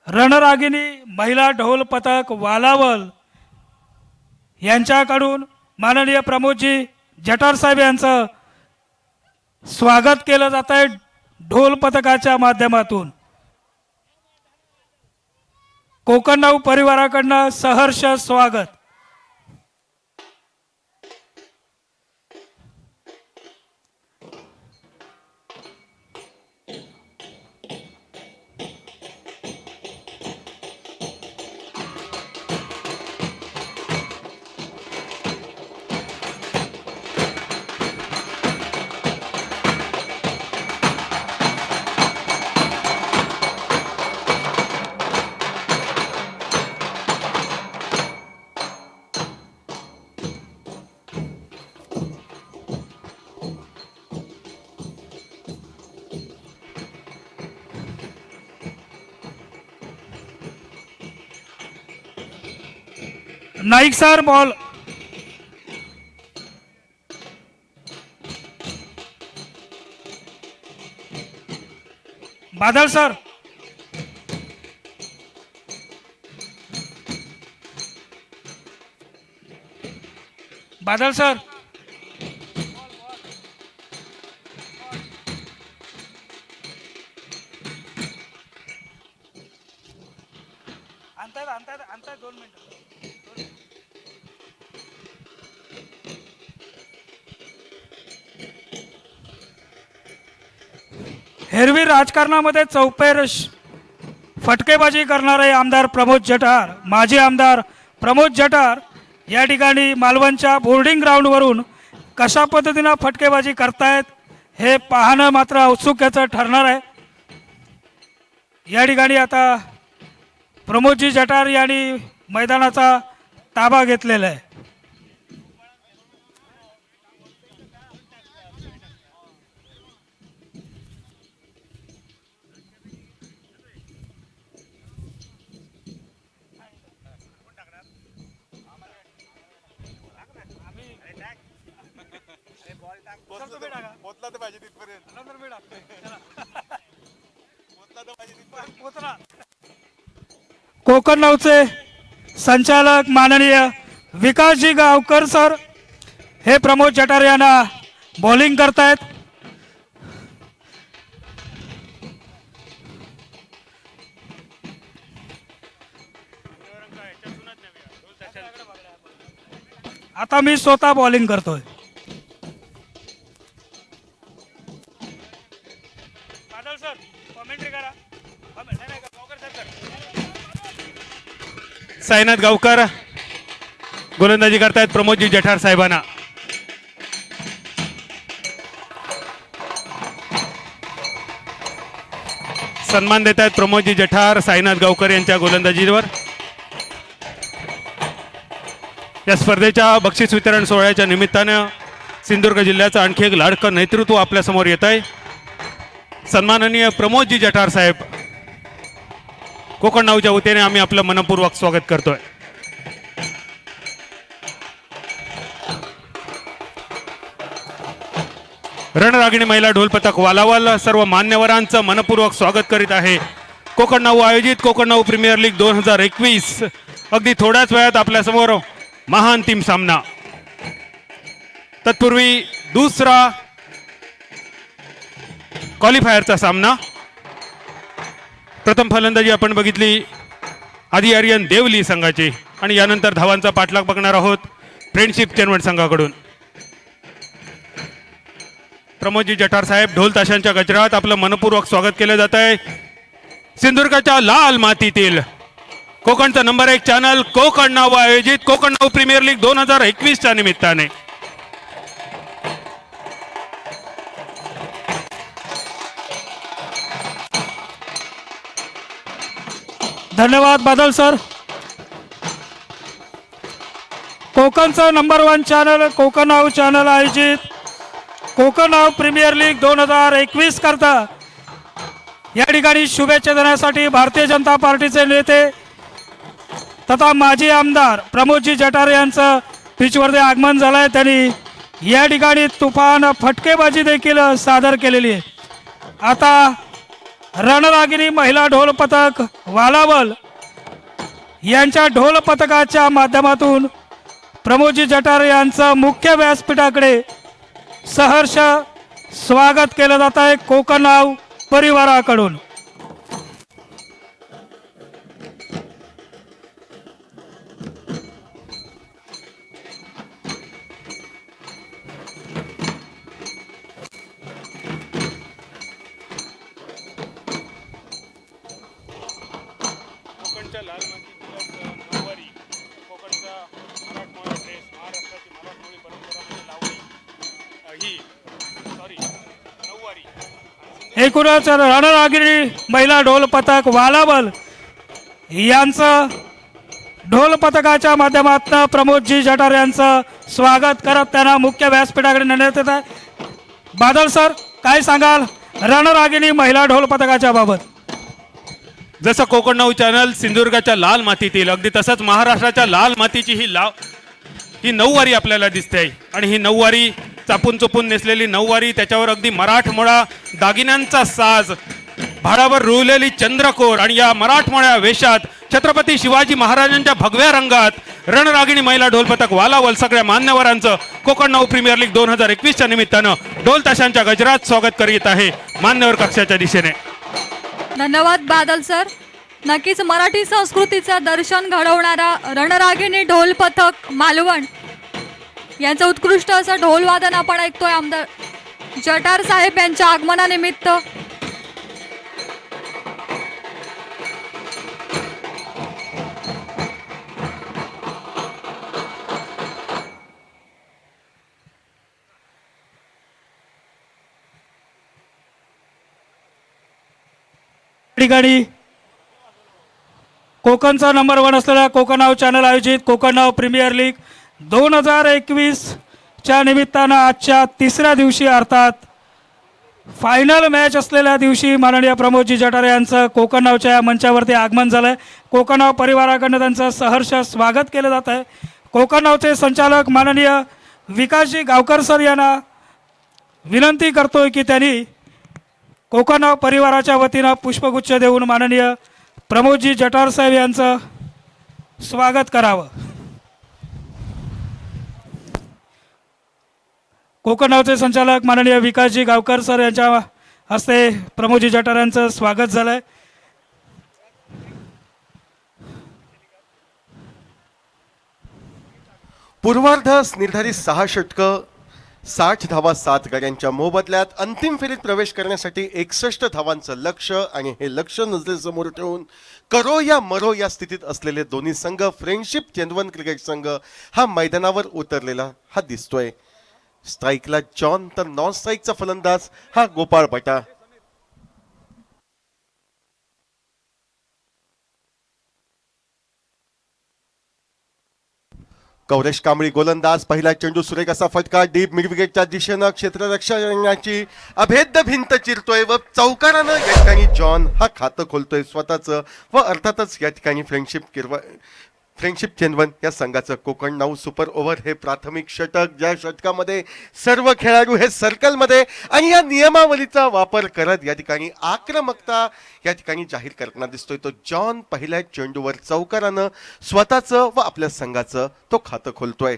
रणरागिणी महिला ढोल पथक वालावल यांच्याकडून माननीय प्रमोदजी जठार साहेब यांचं स्वागत केलं जात आहे ढोल पथकाच्या माध्यमातून. कोकणराव परिवाराकडनं सहर्ष स्वागत. Naik sir ball. Badal sir. Badal sir. आणतायत 2 मिनिटं. एरवी राजकारणामध्ये चौपेर फटकेबाजी करणारे आमदार प्रमोद जठार, माजी आमदार प्रमोद जठार या ठिकाणी मालवणच्या बोर्डिंग ग्राउंडवरून कशा पद्धतीनं फटकेबाजी करतायत हे पाहणं मात्र औत्सुक्याचं ठरणार आहे. या ठिकाणी आता प्रमोदजी जठार यांनी मैदानाचा ताबा घेतलेला आहे. कोकण नौचे संचालक माननीय विकासजी गावकर सर हे प्रमोद जठार यांना बॉलिंग करतायत. आता मी स्वतः बॉलिंग करतोय. बादल सर कॉमेंट्री करा. साईनाथ गावकर गोलंदाजी करतायत प्रमोदजी जठार साहेबांना. सन्मान देत आहेत प्रमोदजी जठार साईनाथ गावकर यांच्या गोलंदाजीवर. या स्पर्धेच्या बक्षीस वितरण सोहळ्याच्या निमित्तानं सिंधुदुर्ग जिल्ह्याचं आणखी एक लाडकं नेतृत्व आपल्या समोर येत आहे. सन्माननीय प्रमोदजी जठार साहेब कोकण नाऊच्या वतीने आम्ही आपलं मनपूर्वक स्वागत करतोय. रणरागिणी महिला ढोल पथक वालावल सर्व मान्यवरांचं मनपूर्वक स्वागत करीत आहे. कोकण नाऊ आयोजित कोकण नाऊ प्रीमियर लीग 2021 अगदी थोड्याच वेळात आपल्या समोर महाअंतिम सामना. तत्पूर्वी दुसरा क्वालिफायरचा सामना. प्रथम फलंदाजी आपण बघितली आदी आर्यन देवली संघाची आणि यानंतर धावांचा पाठलाग बघणार आहोत फ्रेंडशिप चेनवड संघाकडून. प्रमोदजी जठार साहेब ढोल ताशांच्या गजरात आपलं मनपूर्वक स्वागत केलं जात आहे. सिंधुदुर्गाच्या लाल मातीतील कोकणचा नंबर 1 चॅनल कोकण नाऊ आयोजित कोकण नाऊ प्रीमियर लीग 2021 च्या निमित्ताने धन्यवाद बादल सर. कोकणचं number 1 channel Konkan now channel आयोजित कोकण नाऊ प्रीमियर लीग 2021 करता या ठिकाणी शुभेच्छा देण्यासाठी भारतीय जनता पार्टीचे नेते तथा माजी आमदार प्रमोदजी जठार यांचं पिचवरती आगमन झालं आहे. त्यांनी या ठिकाणी तुफान फटकेबाजी देखील सादर केलेली आहे. आता रणरागिणी महिला ढोल पथक वालावल यांच्या ढोल पथकाच्या माध्यमातून प्रमोदजी जठार यांचं मुख्य व्यासपीठाकडे सहर्ष स्वागत केलं जात आहे कोकण नाऊ परिवाराकडून. कोकणच्या लाल मातीतील नऊवारी कोकणचा मराठमोळा ड्रेस महाराष्ट्राची मराठमोळी परंपरा म्हणजे लावणी ही सॉरी नऊवारी एकूणच रणरागिणी महिला ढोल पथक वालावल यांचं ढोल पथकाच्या माध्यमातून प्रमोदजी जठार यांचं स्वागत करत त्यांना मुख्य व्यासपीठाकडे नेण्यात येत आहे. बादल सर काय सांगाल रणरागिणी महिला ढोल पथकाच्या बाबत. जसं कोकण नऊ चॅनल सिंधुदुर्गाच्या लाल मातीतील अगदी तसंच महाराष्ट्राच्या लाल मातीची ही नऊवारी आपल्याला दिसते आणि ही नऊवारी चापून चुपून नेसलेली नऊवारी, त्याच्यावर अगदी मराठमोळा दागिन्यांचा साज, भाडावर रुळलेली चंद्रकोर आणि या मराठमोळ्या वेशात छत्रपती शिवाजी महाराजांच्या भगव्या रंगात रणरागिणी महिला ढोल पथक वालावल सगळ्या मान्यवरांचं कोकण नऊ प्रीमियर लीग 2021च्या निमित्तानं ढोल ताशांच्या गजरात स्वागत करीत आहे मान्यवर कक्षाच्या दिशेने. धन्यवाद बादल सर. नक्कीच मराठी संस्कृतीचं दर्शन घडवणारा रणरागिणी ढोल पथक मालवण यांचं उत्कृष्ट असं ढोल वादन आपण ऐकतोय आमदार जटार साहेब यांच्या आगमनानिमित्त. ठिकाणी कोकणचा नंबर 1 असलेला कोकण नाव चॅनल आयोजित कोकण नाव प्रीमियर लीग 2021च्या निमित्तानं आजच्या तिसऱ्या दिवशी अर्थात फायनल मॅच असलेल्या दिवशी माननीय प्रमोदजी जठार यांचं कोकण नावच्या मंचावरती आगमन झालं आहे. कोकण नाव परिवाराकडनं त्यांचं सहर्ष स्वागत केलं जात आहे. कोकण नावचे संचालक माननीय विकासजी गावकर सर यांना विनंती करतोय की त्यांनी कोकण परिवाराच्या वतीनं पुष्पगुच्छ देऊन माननीय प्रमोदजी जठार साहेब यांचं स्वागत करावं. कोकणावचे संचालक माननीय विकासजी गावकर सर यांच्या हस्ते प्रमोदजी जठार यांचं स्वागत झालंय. पूर्वार्धास निर्धारित 6 षटकं 60 धावा 7 गाड्यांच्या मोबदल्यात अंतिम फेरीत प्रवेश करण्यासाठी 61 धावांचं लक्ष्य आणि हे लक्ष्य नजरेसमोर ठेवून करो या मरो या स्थितीत असलेले दोन्ही संघ फ्रेंडशिप चेंदवन क्रिकेट संघ हा मैदानावर उतरलेला हा दिसतोय. स्ट्राईकला जॉन तर नॉन स्ट्राईकचा फलंदाज हा गोपाळ बटा. गौरेश कांबळी गोलंदाज. पहिला चेंडू सुरेख असा फटका डीप मिड विकेटच्या दिशेनं क्षेत्ररक्षणाची अभेद्य भिंत चिरतोय व चौकारानं या ठिकाणी जॉन हा खातं खोलतोय स्वतःचं व अर्थातच या ठिकाणी फ्रेंडशिप चेंदवन या संघाचं कोकण नाऊ सुपर ओव्हर हे प्राथमिक षटक, ज्या षटकामध्ये सर्व खेळाडू हे सर्कलमध्ये आणि या नियमावलीचा वापर करत या ठिकाणी आक्रमकता या ठिकाणी जाहीर करताना दिसतोय. तो जॉन पहिल्या चेंडूवर चौकारानं स्वतःचं व आपल्या संघाचं तो खातं खोलतोय.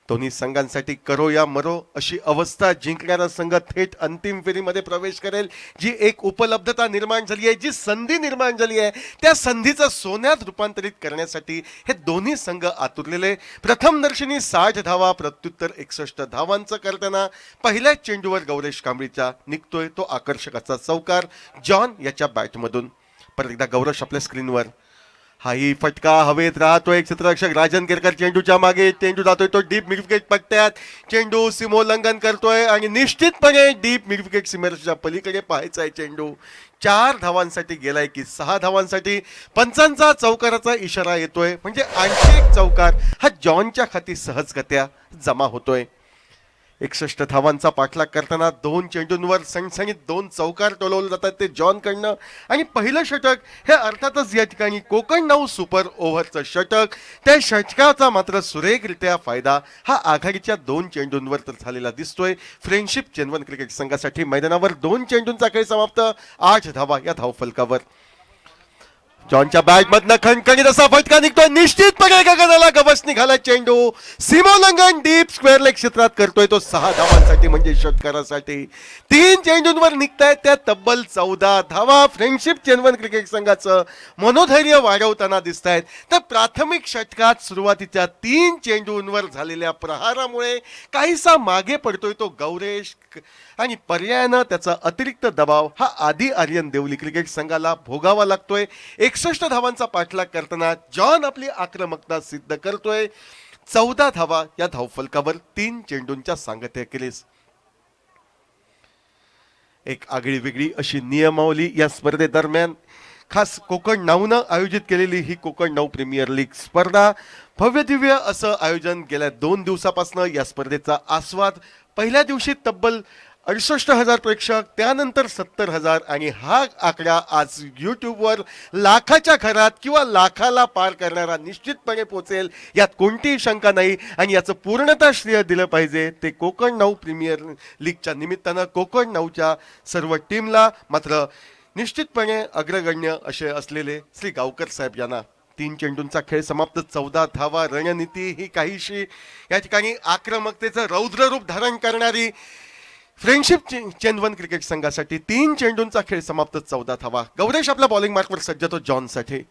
दोन्ही संघांसाठी करो या मरो अशी अवस्था जिंकणारा संघ थेट अंतिम फेरीमध्ये प्रवेश करेल. जी एक उपलब्धता निर्माण झाली आहे, जी संधी निर्माण झाली आहे, त्या संधीचं सोन्यात रूपांतरित करण्यासाठी हे दोन्ही संघ आतुरलेले. प्रथम दर्शनी 60 धावा प्रत्युत्तर 61 धावांचं करताना पहिल्या चेंडूवर गौरेश कांबळीचा निघतोय तो आकर्षक असा चौकार जॉन याच्या बॅटमधून. परत एकदा गौरेश आपल्या स्क्रीनवर. हाही फटका हवेत राहतोय. क्षेत्ररक्षक राजन केरकर चेंडूच्या मागे, चेंडू जातोय तो डीप मिड विकेट पट्ट्यात. चेंडू सीमोल्लंघन करतोय आणि निश्चितपणे डीप मिड विकेट सीमेच्या पलीकडे पाहायचा आहे चेंडू. 4 धावांसाठी गेलाय की 6 धावांसाठी. पंचांचा चौकाराचा इशारा येतोय म्हणजे आणखी एक चौकार हा जॉनच्या खाती सहजगत्या जमा होतोय. 61 धावांचा पाठलाग करताना 2 चेंडूंवर सणसणीत 2 चौकार टोलवले जातात ते जॉनकडनं. आणि पहिलं षटक हे अर्थातच या ठिकाणी कोकण नाऊ सुपर ओव्हरचं षटक. त्या षटकाचा मात्र सुरेखरित्या फायदा हा आघाडीच्या 2 चेंडूंवर तर झालेला दिसतोय. फ्रेंडशिप चेंदवन क्रिकेट संघासाठी मैदानावर 2 चेंडूंचा खेळ समाप्त. 8 धावा या धावफलकावर. जॉनच्या बॅटमधनं खणखणीत असा फटका निघतोय. निश्चितपणे गगनाला गवस निघाला चेंडू. सीमोल्लंघन डीप स्क्वेअर लेग क्षेत्रात करतोय तो 6 धावांसाठी म्हणजे षटकारासाठी. 3 चेंडूंवर निघतायत त्या तब्बल 14 धावा. फ्रेंडशिप चेंदवन क्रिकेट संघाचं मनोधैर्य वाढवताना दिसत आहेत. तर प्राथमिक षटकात सुरुवातीच्या 3 चेंडूंवर झालेल्या प्रहारामुळे काहीसा मागे पडतोय तो गौरेश आणि पर्यायानं त्याचा अतिरिक्त दबाव हा आदी आर्यन देवली क्रिकेट संघाला भोगावा लागतोय. 61 धावांचा पाठलाग करताना जॉन आपली आक्रमकता सिद्ध करतोय. 14 धावा या धावफलकावर 3 चेंडूंच्या सांगतेखेरीज. एक आगळी वेगळी अशी नियमावली या स्पर्धेदरम्यान. खास कोकण नाऊनं आयोजित केलेली ही कोकण नाऊ प्रीमियर लीग स्पर्धा. भव्य दिव्य असं आयोजन गेल्या 2 दिवसापासून या स्पर्धेचा आस्वाद. पहिल्या दिवशी तब्बल 68,000 प्रेक्षक, त्यानंतर 70,000 आणि हा आकडा आज यूट्यूबवर लाखाच्या घरात किंवा लाखाला पार करणारा निश्चितपणे पोहोचेल, यात कोणतीही शंका नाही. आणि याचं पूर्णतः श्रेय दिलं पाहिजे ते कोकण 9 प्रीमियर लीगच्या निमित्तानं कोकण 9च्या सर्व टीमला. मात्र निश्चितपणे अग्रगण्य असे असलेले श्री गावकर साहेब यांना. 3 चेंडूंचा खेळ समाप्त, 14 धावा. रणनीती ही काहीशी या ठिकाणी आक्रमकतेचं रौद्र रूप धारण करणारी फ्रेंडशिप चेंदवन क्रिकेट संघासाठी 3 चेंडूंचा खेळ समाप्त, 14 धावा. गौरेश आपल्या बॉलिंग मार्कवर सज्ज होतो जॉनसाठी.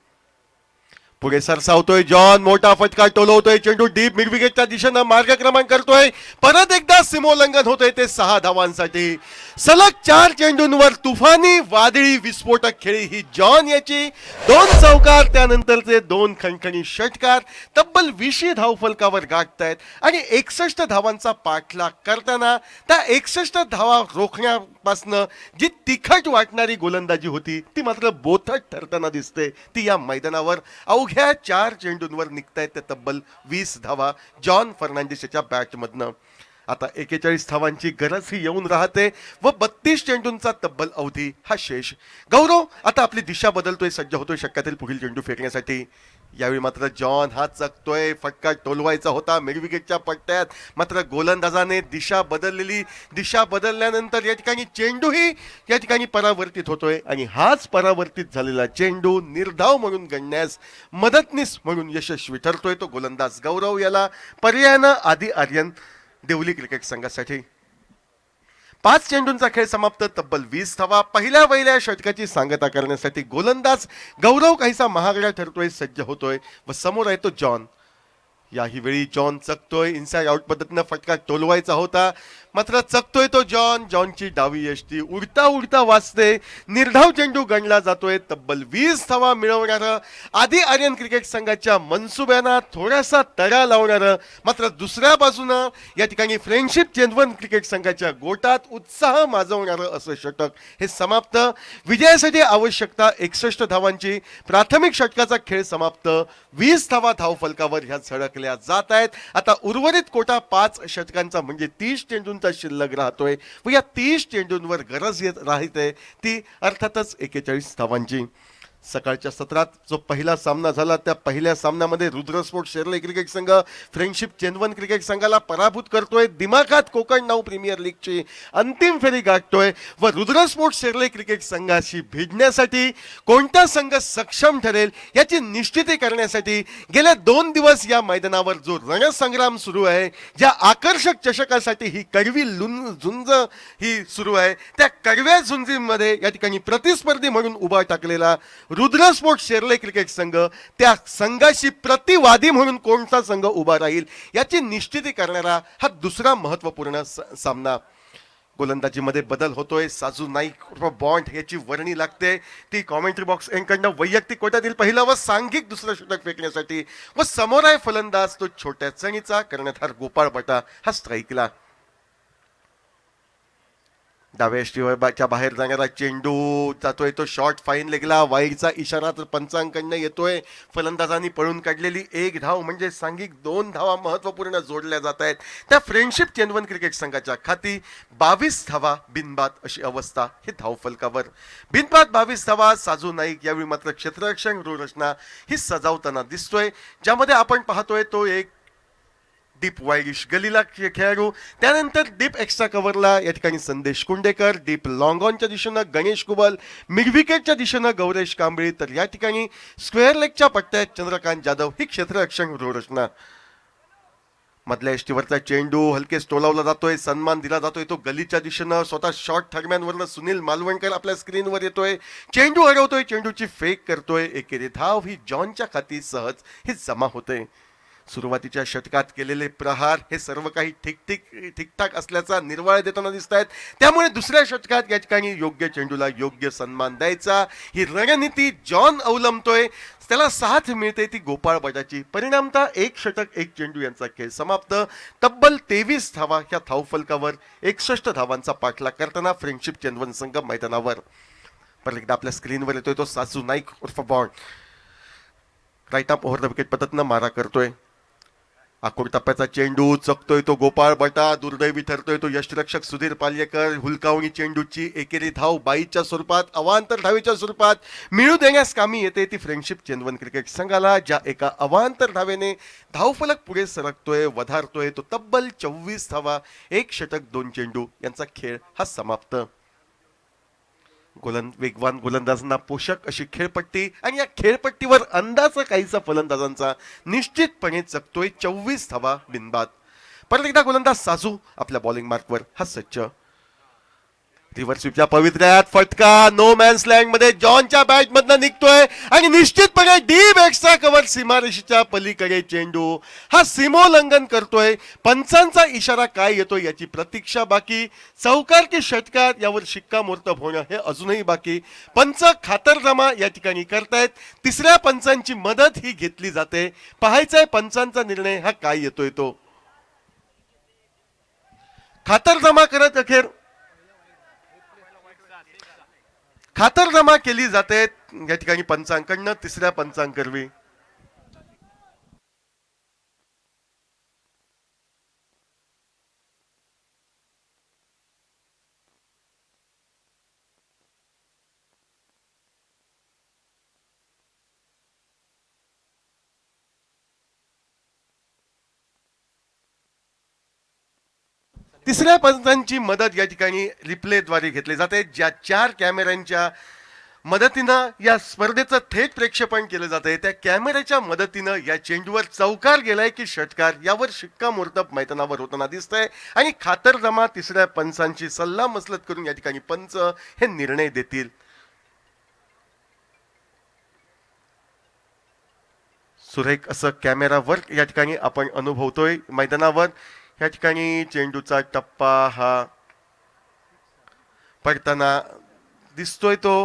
पुढे सरसावतोय जॉन, मोठा फटका टोलवतोय, चेंडू डीप मिड विकेटच्या दिशेनं मार्गक्रमण करतोय. परत एकदा सीमोल्लंघन होतंय ते 6 धावांसाठी. सलग 4 चेंडूंवर तुफानी वादळी विस्फोटक खेळी ही जॉन याची. 2 चौकार, त्यानंतरचे 2 खणखणी षटकार तब्बल 20 धावफलकावर गाठतायत आणि 61 धावांचा पाठलाग करताना त्या 61 धावा रोखण्यापासनं जी तिखट वाटणारी गोलंदाजी होती ती मात्र बोथट ठरताना दिसते. ती या मैदानावर अवघ्या 4 चेंडूंवर निघतायत त्या तब्बल 20 धावा जॉन फर्नांडिस याच्या बॅटमधनं. आता 41 धावांची गरज ही येऊन राहते व 32 चेंडूंचा तब्बल अवधी हा शेष. गौरव आता आपली दिशा बदलतोय, सज्ज होतोय शक्यातील पुढील चेंडू फेकण्यासाठी. यावेळी मात्र जॉन हा चकतोय, फटका टोलवायचा होता मिड विकेटच्या पट्ट्यात, मात्र गोलंदाजाने दिशा बदलल्यानंतर या ठिकाणी चेंडूही या ठिकाणी परावर्तित होतोय आणि हाच परावर्तित झालेला चेंडू निर्धाव म्हणून गणण्यास मदतनीस म्हणून यशस्वी ठरतोय तो गोलंदाज गौरव. याला पर्यायानं आधी आर्यन देवली क्रिकेट संघासाठी. 5 चेंडूंचा खेळ समाप्त, तब्बल 20 धावा. पहिल्या षटकाची सांगता करण्यासाठी गोलंदाज गौरव काहीसा महागडा ठरतोय, सज्ज होतोय व समोर आहे तो जॉन. याही वेळी जॉन चकतोय, इनसाइड आउट पद्धतीनं फटका टोलवायचा होता, मात्र चकतोय तो जॉन. जॉनची डावी यष्टी उडता वाचते, निर्धाव चेंडू गणला जातोय. तब्बल 20 धावा मिळवणारं आधी आर्यन क्रिकेट संघाच्या मनसुब्यांना थोडासा तडा लावणारं, मात्र दुसऱ्या बाजूनं या ठिकाणी फ्रेंडशिप चेंदवन क्रिकेट संघाच्या गोटात उत्साह माजवणारं असं षटक हे समाप्त. विजयासाठी आवश्यकता 61 धावांची. प्राथमिक षटकाचा खेळ समाप्त, 20 धावा धावफलकावर ह्या झळकल्या जात आहेत. आता उर्वरित कोटा 5 षटकांचा म्हणजे 30 चेंडूंचा शिल्लक राहतोय व या 30 चेंडूंवर गरज येत राहते ती अर्थातच 41 धावांची. सकाळच्या सत्रात जो पहिला सामना झाला त्या पहिल्या सामन्यामध्ये रुद्रस्फोट शेर्ले क्रिकेट संघ फ्रेंडशिप चेंदवन क्रिकेट संघाला पराभूत करतोय. दिमाखात कोकण 9 प्रीमियर लीगची अंतिम फेरी गाठतोय व रुद्रस्फोट शेर्ले क्रिकेट संघाशी भिडण्यासाठी कोणता संघ सक्षम ठरेल याची निश्चिती करण्यासाठी गेल्या 2 दिवस या मैदानावर जो रणसंग्राम सुरू आहे, ज्या आकर्षक चषकासाठी ही कडवी झुंज ही सुरू आहे, त्या कडव्या झुंजीमध्ये या ठिकाणी प्रतिस्पर्धी म्हणून उभा टाकलेला रुद्रस्फोट शेर्ले क्रिकेट संघ, त्या संघाशी प्रतिवादी म्हणून कोणता संघ उभा राहील याची निश्चिती करणारा हा दुसरा महत्वपूर्ण सामना. गोलंदाजीमध्ये बदल होतोय. साजू नाईक बॉन्ड याची वर्णी लागते ती कॉमेंट्री बॉक्स एंडकडनं वैयक्तिक कोट्यातील पहिला व सांघिक दुसरं षटक फेकण्यासाठी. व समोर आहे फलंदाज तो छोट्या चणीचा कर्णधार गोपाळ बटा हा स्ट्राईकला. डाव्या यष्टीच्या बाहेर जाणारा चेंडू जातोय तो शॉर्ट फाईन लेगला. वाईडचा इशारा तर पंचांकडनं येतोय. फलंदाजांनी पळून काढलेली 1 धाव म्हणजे सांघिक 2 धावा महत्वपूर्ण जोडल्या जात आहेत त्या फ्रेंडशिप चेंदवन क्रिकेट संघाच्या खाती. 22 धावा बिनबाद अशी अवस्था ही धावफलकावर. बिनबाद 22 धावा. साजू नाईक यावेळी मात्र क्षेत्ररक्षण रचना ही सजावताना दिसतोय, ज्यामध्ये आपण पाहतोय तो एक डीप वाईडिश गलीला खेळाडू, त्यानंतर डीप एक्स्ट्रा कव्हरला या ठिकाणी संदेश कुंडेकर, डीप लॉंग ऑनच्या दिशेनं गणेश कुबल, मिड विकेटच्या दिशेनं गौरेश कांबळी, तर या ठिकाणी स्क्वेअर लेगच्या पट्ट्यात चंद्रकांत जाधव ही क्षेत्ररक्षण रचना. मधल्या यष्टीवरचा चेंडू हलकेच टोलावला जातोय, सन्मान दिला जातोय तो गलीच्या दिशेनं. स्वतः शॉर्ट ठरम्यांवरनं सुनील मालवणकर आपल्या स्क्रीनवर येतोय, चेंडू हरवतोय, चेंडूची फेक करतोय. एकेरी धाव ही जॉनच्या खाती सहज ही जमा होते. सुरुवातीच्या षटकात केलेले प्रहार हे सर्व काही ठीकठाक असल्याचा निर्वाळ देताना दिसत आहेत. त्यामुळे दुसऱ्या षटकात या ठिकाणी योग्य चेंडूला योग्य सन्मान द्यायचा ही रणनीती जॉन अवलंबतोय. त्याला साथ मिळते ती गोपाळ बटाची. परिणामतः 1 षटक 1 चेंडू यांचा खेळ समाप्त. तब्बल 23 धावा ह्या धावफलकावर 61 धावांचा पाठलाग करताना फ्रेंडशिप चेंदवन संघ मैदानावर. परत एकदा आपल्या स्क्रीनवर येतोय तो साजू नाईक उर्फ Bond. Right arm over the wicket पद्धतीनं मारा करतोय. आखूड टप्प्याचा चेंडू चकतोय तो गोपाळ बटा, दुर्दैवी ठरतोय तो यष्टिरक्षक सुधीर पाल्येकर. हुलकावणी चेंडूची एकेरी धाव बाईच्या स्वरूपात, अवांतर धावेच्या स्वरूपात मिळू देण्यास कामी येते ती फ्रेंडशिप चेंदवन क्रिकेट संघाला, ज्या एका अवांतर धावेने धावफलक पुढे सरकतोय, वधारतोय तो तब्बल 24 धावा, 1 षटक 2 चेंडू यांचा खेळ हा समाप्त. वेगवान गोलंदाजांना पोषक अशी खेळपट्टी आणि या खेळपट्टीवर अंदाज काहीसा फलंदाजांचा निश्चितपणे चकतोय 24 धावा बिनबाद. परत एकदा गोलंदाज साजू आपल्या बॉलिंग मार्कवर हा सज्ज. रिव्हर्स स्वीपच्या पवित्र्यात फटका नो मॅन्स लँड मध्ये जॉनच्या बॅट मधनं निघतोय आणि निश्चितपणे डीप एक्स्ट्रा कव्हर सीमारेषेच्या पलीकडे चेंडू हा सीमोल्लंघन करतोय. पंचांचा इशारा काय येतोय याची प्रतीक्षा बाकी. चौकार की षटकार यावर शिक्कामोर्तब होणं हे अजूनही बाकी. पंच खातरजमा या ठिकाणी करतायत. तिसऱ्या पंचांची मदत ही घेतली जाते. पाहायचंय पंचांचा निर्णय हा काय येतोय तो. खातरजमा करत अखेर खातरजमा केली जाते या ठिकाणी पंचांकडनं तिसऱ्या पंचांकरवी. तिसऱ्या पंचांची मदत या ठिकाणी रिप्लेद्वारे घेतली जाते, ज्या 4 कॅमेऱ्यांच्या मदतीनं या स्पर्धेचं थेट प्रक्षेपण केलं जाते. त्या कॅमेऱ्याच्या मदतीनं या चेंडूवर चौकार गेलाय की षटकार यावर शिक्कामोर्तब मैदानावर होताना दिसतंय आणि खातरजमा तिसऱ्या पंचांची सल्ला मसलत करून या ठिकाणी पंच हे निर्णय देतील. सुरेख असं कॅमेरावर या ठिकाणी आपण अनुभवतोय मैदानावर. या ठिकाणी चेंडूचा टप्पा हा पडताना दिसतोय तो.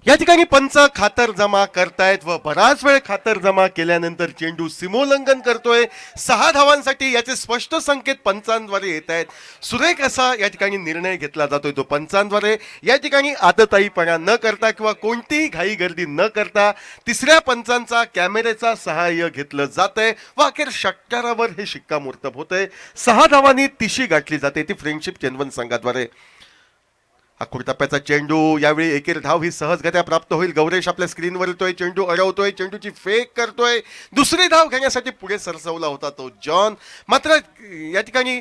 या ठिकाणी पंच खातर जमा करतायत व बराच वेळ खातर जमा केल्यानंतर चेंडू सीमोल्लंघन करतोय. 6 धावांसाठी याचे स्पष्ट संकेत पंचांद्वारे येत आहेत. सुरेख असा या ठिकाणी निर्णय घेतला जातोय तो पंचांद्वारे. या ठिकाणी आतताईपणा न करता किंवा कोणतीही घाई गर्दी न करता तिसऱ्या पंचांचा कॅमेऱ्याचा सहाय्य घेतलं जातंय व अखेर षटकारावर हे शिक्कामोर्तब होतंय. 6 धावांनी तिशी गाठली जाते ती फ्रेंडशिप चेंदवन संघाद्वारे. आखूड टप्प्याचा चेंडू यावेळी एकेरी धाव ही सहजगत्या प्राप्त होईल. गौरेश आपल्या स्क्रीनवर येतोय, चेंडू अडवतोय, चेंडूची फेक करतोय. दुसरी धाव घेण्यासाठी पुढे सरसवला होता तो जॉन. मात्र या ठिकाणी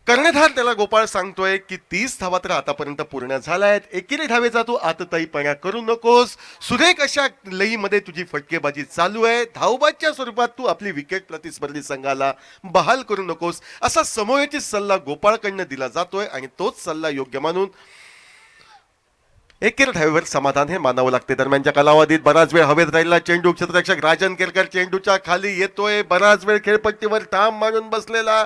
कर्णधार त्याला गोपाळ सांगतोय की 30 धावा तर आतापर्यंत पूर्ण झाल्या आहेत. एकेरी धावेचा तू आतताईपणा करू नकोस. सुरेख अशा लईमध्ये तुझी फटकेबाजी चालू आहे. धावबादच्या स्वरूपात तू आपली विकेट प्रतिस्पर्धी संघाला बहाल करू नकोस असा समोयचित सल्ला गोपाळकडनं दिला जातोय आणि तोच सल्ला योग्य मानून एकेरी धावेवर समाधान हे मानावं लागते. दरम्यानच्या कालावधीत बराच वेळ हवेत राहिला चेंडू. क्षेत्ररक्षक राजन केरकर चेंडूच्या खाली येतोय. बराच वेळ खेळपट्टीवर ठाम मानून बसलेला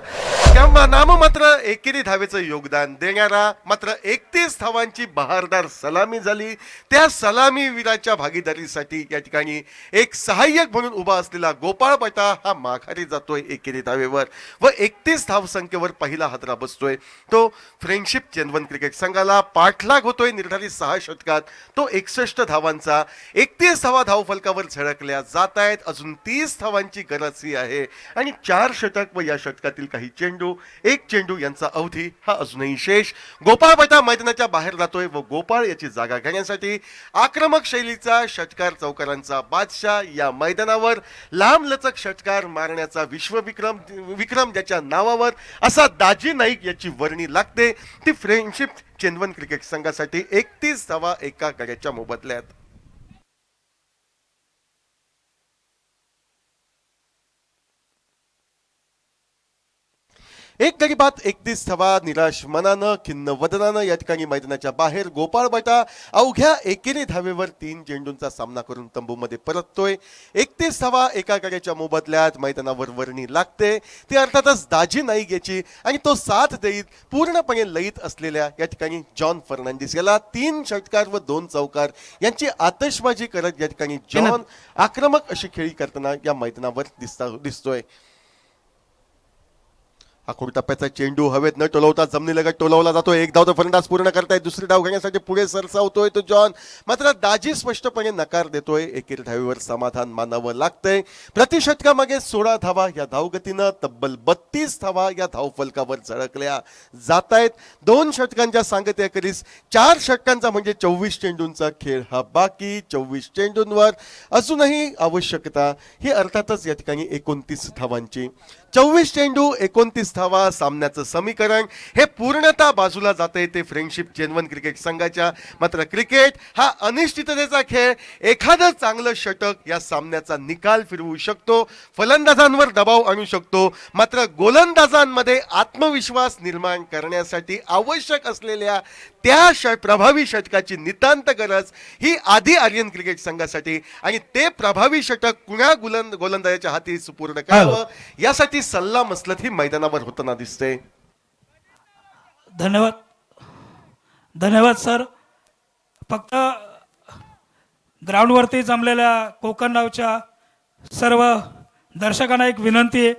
नाममात्र एकेरी धावेचं योगदान देणारा मात्र 31 धावांची बहारदार सलामी झाली. त्या सलामीवीराच्या भागीदारीसाठी या ठिकाणी एक सहाय्यक म्हणून उभा असलेला गोपाळ बटा हा माघारी जातोय एकेरी धावेवर व 31 धावसंख्येवर पहिला हादरा बसतोय. तो फ्रेंडशिप चेंदवन क्रिकेट संघाला पाठलाग होतोय. निर्धारित 6 षटकात तो 61 धावांचा. 31 धावा धावफलकावर झळकल्या जात आहेत. अजून 30 धावांची गरज ही आहे आणि 4 षटक व या षटकातील काही चेंडू, 1 चेंडू यांचा अवधी हा अजूनही शेष. गोपाळ बटा मैदानाच्या बाहेर जातोय व गोपाळ याची जागा घेण्यासाठी आक्रमक शैलीचा षटकार चौकारांचा बादशाह या मैदानावर लांबलचक षटकार मारण्याचा विक्रम ज्याच्या नावावर असा दाजी नाईक याची वर्णी लागते ती फ्रेंडशिप चेंदवन क्रिकेट संघासाठी 31 धावा एका गड्याच्या मोबदल्यात. एक गडी बाद 31 धावा. निराश मनानं खिन्न वदनानं या ठिकाणी मैदानाच्या बाहेर गोपाळ बटा अवघ्या एकेरी धावेवर 3 चेंडूंचा सामना करून तंबूमध्ये परततोय. 31 धावा एका गड्याच्या मोबदल्यात मैदानावर वर्णी लागते ती अर्थातच दाजी नाईक याची आणि तो साथ देईत पूर्णपणे लयीत असलेल्या या ठिकाणी जॉन फर्नांडिस याला 3 षटकार व 2 चौकार यांची आतषबाजी करत या ठिकाणी जॉन आक्रमक अशी खेळी करताना या मैदानावर दिसतोय. आखूड टप्प्याचा चेंडू हवेत न टोलवता जमिनीलगत टोलवला जातो. एक धाव तो फलंदाज पूर्ण करताय. दुसरी धाव घेण्यासाठी पुढे सरसावतोय तो जॉन. मात्र दाजी स्पष्टपणे नकार देतोय. एकेरी धावेवर समाधान मानावं लागतंय. प्रतिषटकामागे 16 धावा या धावगतीनं तब्बल 32 धावा या धावफलकावर झळकल्या जात आहेत. 2 षटकांच्या सांगतेखेरीज 4 षटकांचा म्हणजे 24 चेंडूंचा खेळ हा बाकी. 24 चेंडूंवर अजूनही आवश्यकता ही अर्थातच या ठिकाणी 29 धावांची. 24 चेंडू 29 धावा सामन्याचं समीकरण हे पूर्णतः बाजूला जाते ते फ्रेंडशिप चेंदवन क्रिकेट संघाच्या. मात्र क्रिकेट हा अनिश्चिततेचा खेळ. एखादं चांगलं षटक या सामन्याचा निकाल फिरवू शकतो, फलंदाजांवर दबाव आणू शकतो. मात्र गोलंदाजांमध्ये आत्मविश्वास निर्माण करण्यासाठी आवश्यक असलेल्या त्या प्रभावी षटकाची नितांत गरज ही आधी आर्यन क्रिकेट संघासाठी आणि ते प्रभावी षटक कुणा गोलंदाजाच्या हाती सुपूर्द करावं यासाठी सल्ला मसलत ही मैदानावर होताना दिसते. धन्यवाद सर. फक्त ग्राउंडवरती जमलेल्या कोकण नावच्या सर्व दर्शकांना एक विनंती आहे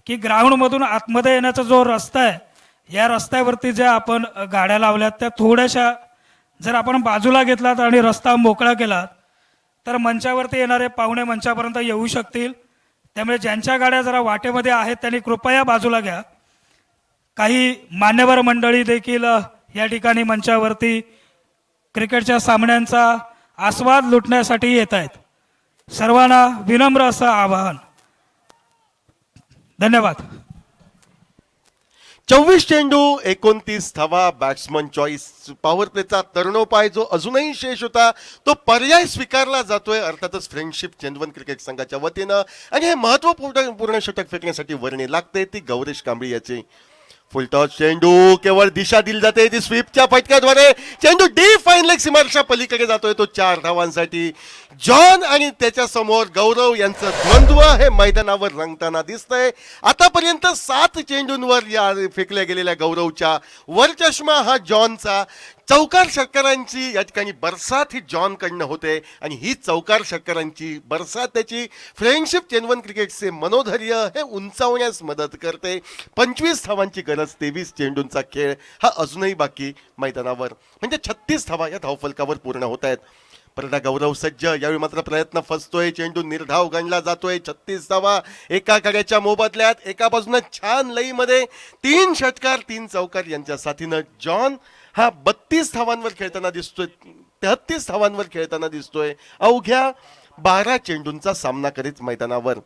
की ग्राउंडमधून आतमध्ये येण्याचा जो रस्ता आहे या रस्त्यावरती ज्या आपण गाड्या लावल्यात त्या थोड्याशा जर आपण बाजूला घेतलात आणि रस्ता मोकळा केलात तर मंचावरती येणारे पाहुणे मंचापर्यंत येऊ शकतील. त्यामुळे ज्यांच्या गाड्या जरा वाटेमध्ये आहेत त्यांनी कृपया बाजूला घ्या. काही मान्यवर मंडळी देखील या ठिकाणी मंचावरती क्रिकेटच्या सामन्यांचा आस्वाद लुटण्यासाठी येत आहेत. सर्वांना विनम्र असं आवाहन. धन्यवाद. 24 चेंडू 29 धावा. बॅट्समन चॉईस पॉवर प्लेचा तरुणोपाय जो अजूनही शेष होता तो पर्याय स्वीकारला जातोय अर्थातच फ्रेंडशिप चेंदवन क्रिकेट संघाच्या वतीनं. आणि हे महत्वपूर्ण षटक फेकण्यासाठी वर्णी लागते ती गौरेश कांबळी याची. फुलटॉस चेंडू केवळ दिशा दिली जाते ती स्वीपच्या फटक्याद्वारे. चेंडू डीप फाईन लेग सीमारेषा पलीकडे जातोय तो 4 धावांसाठी. जॉन आणि त्याच्या समोर गौरव यांचं द्वंद्व हे मैदानावर रंगताना दिसतंय. आतापर्यंत 7 चेंडूंवर या फेकल्या गेलेल्या गौरवच्या वर चष्मा हा जॉनचा. चौकार षटकारांची या ठिकाणी बरसात ही जॉन कडनं होते आणि ही चौकार षटकारांची बरसात त्याची फ्रेंडशिप चेंदवन क्रिकेटचे मनोधैर्य हे उंचावण्यास मदत करते. 25 धावांची गरज. 23 चेंडूंचा खेळ हा अजूनही बाकी मैदानावर म्हणजे 36 धावा या धावफलकावर पूर्ण होत आहेत. परदा गौरव सज्ज. यावेळी मात्र प्रयत्न फसतोय. चेंडू निर्धाव गणला जातोय. 36 धावा एका गड्याच्या मोबदल्यात. एका बाजूने छान लईमध्ये 3 षटकार 3 चौकार यांच्या साथीनं जॉन हा 32 धावांवर खेळताना दिसतोय. 33 धावांवर खेळताना दिसतोय अवघ्या 12 चेंडूंचा सामना करीत मैदानावर.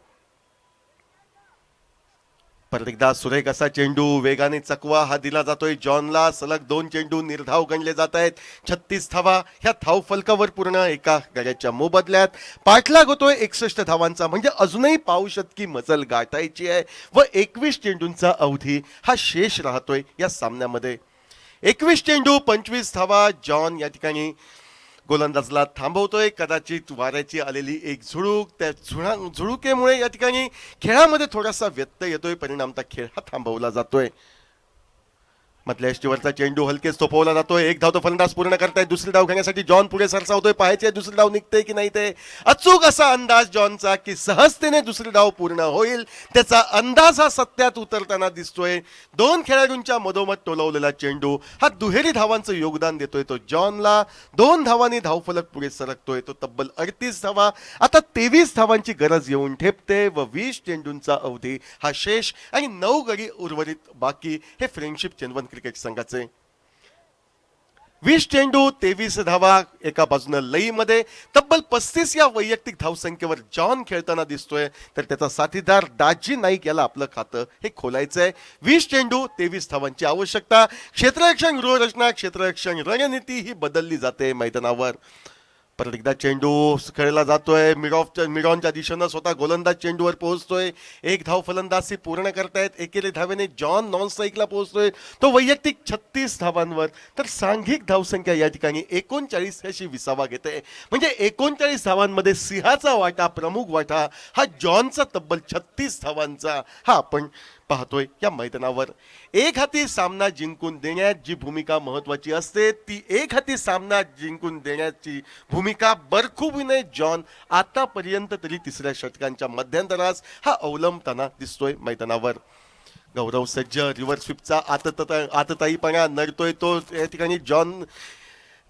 परत एकदा सुरेख असा चेंडू वेगाने चकवा हा दिला जातोय जॉनला. सलग 2 चेंडू निर्धाव गणले जात आहेत. 36 धावा ह्या धाव फलकावर पूर्ण एका गड्याच्या मोबदल्यात. पाठलाग होतोय 61 धावांचा म्हणजे अजूनही पाऊशतकी मजल गाठायची आहे व 21 चेंडूंचा अवधी हा शेष राहतोय या सामन्यामध्ये. 21 चेंडू 25 धावा. जॉन या ठिकाणी गोलंदाजला थांबवतोय. कदाचित वाऱ्याची आलेली एक झुळूक त्या झुळुकेमुळे या ठिकाणी खेळामध्ये थोडासा व्यत्यय येतोय. परिणामतः खेळ हा थांबवला जातोय. मधल्या एष्टीवरचा चेंडू हलकेच थोपवला जातोय. एक धाव तो फलंदाज पूर्ण करतायत. दुसरी धाव घेण्यासाठी जॉन पुढे सरसावतोय. पाहायचे दुसरी धाव निघते की नाही ते. अचूक असा अंदाज जॉनचा की सहजतेने दुसरी धाव पूर्ण होईल त्याचा अंदाज हा सत्यात उतरताना दिसतोय. दोन खेळाडूंच्या मधोमध टोलवलेला चेंडू हा दुहेरी धावांचं योगदान देतोय. तो जॉनला 2 धावांनी धावफलक पुढे सरकतोय. तो तब्बल 38 धावा आता 23 धावांची गरज येऊन ठेपते व 20 चेंडूंचा अवधी हा शेष आणि 9 गडी उर्वरित बाकी हे फ्रेंडशिप चेन्नवन क्रिकेट संघाचे. 20 चेंडू 23 धावा एका बाजूनं लईमध्ये तब्बल 35 या वैयक्तिक धावसंख्येवर जॉन खेळताना दिसतोय. तर त्याचा साथीदार दाजी नाईक याला आपलं खातं हे खोलायचंय. 20 चेंडू 23 धावांची आवश्यकता. क्षेत्ररक्षण गृहरचना क्षेत्ररक्षण रणनीती ही बदलली जाते मैदानावर. परत एकदा चेंडू खेळला जातोय. मिडॉनच्या दिशेनं स्वतः गोलंदाज चेंडूवर पोहोचतोय. एक धाव फलंदाजी पूर्ण करतायत. एकेरी धावेने जॉन नॉन स्ट्राईकला पोहोचतोय. तो वैयक्तिक 36 धावांवर तर सांघिक धावसंख्या या ठिकाणी 39 अशी विसावा घेते. म्हणजे 39 धावांमध्ये सिंहाचा वाटा प्रमुख वाटा हा जॉनचा तब्बल 36 धावांचा हा आपण पाहतोय या मैदानावर. एक हाती सामना जिंकून देण्यात जी भूमिका महत्वाची असते ती एक हाती सामना जिंकून देण्याची भूमिका बरखूबीने जॉन आतापर्यंत तरी तिसऱ्या षटकांच्या मध्यंतरास हा अवलंबताना दिसतोय मैदानावर. गौरव सज्ज रिव्हर्स स्वीपचा आतताईपणा नडतोय तो या ठिकाणी जॉन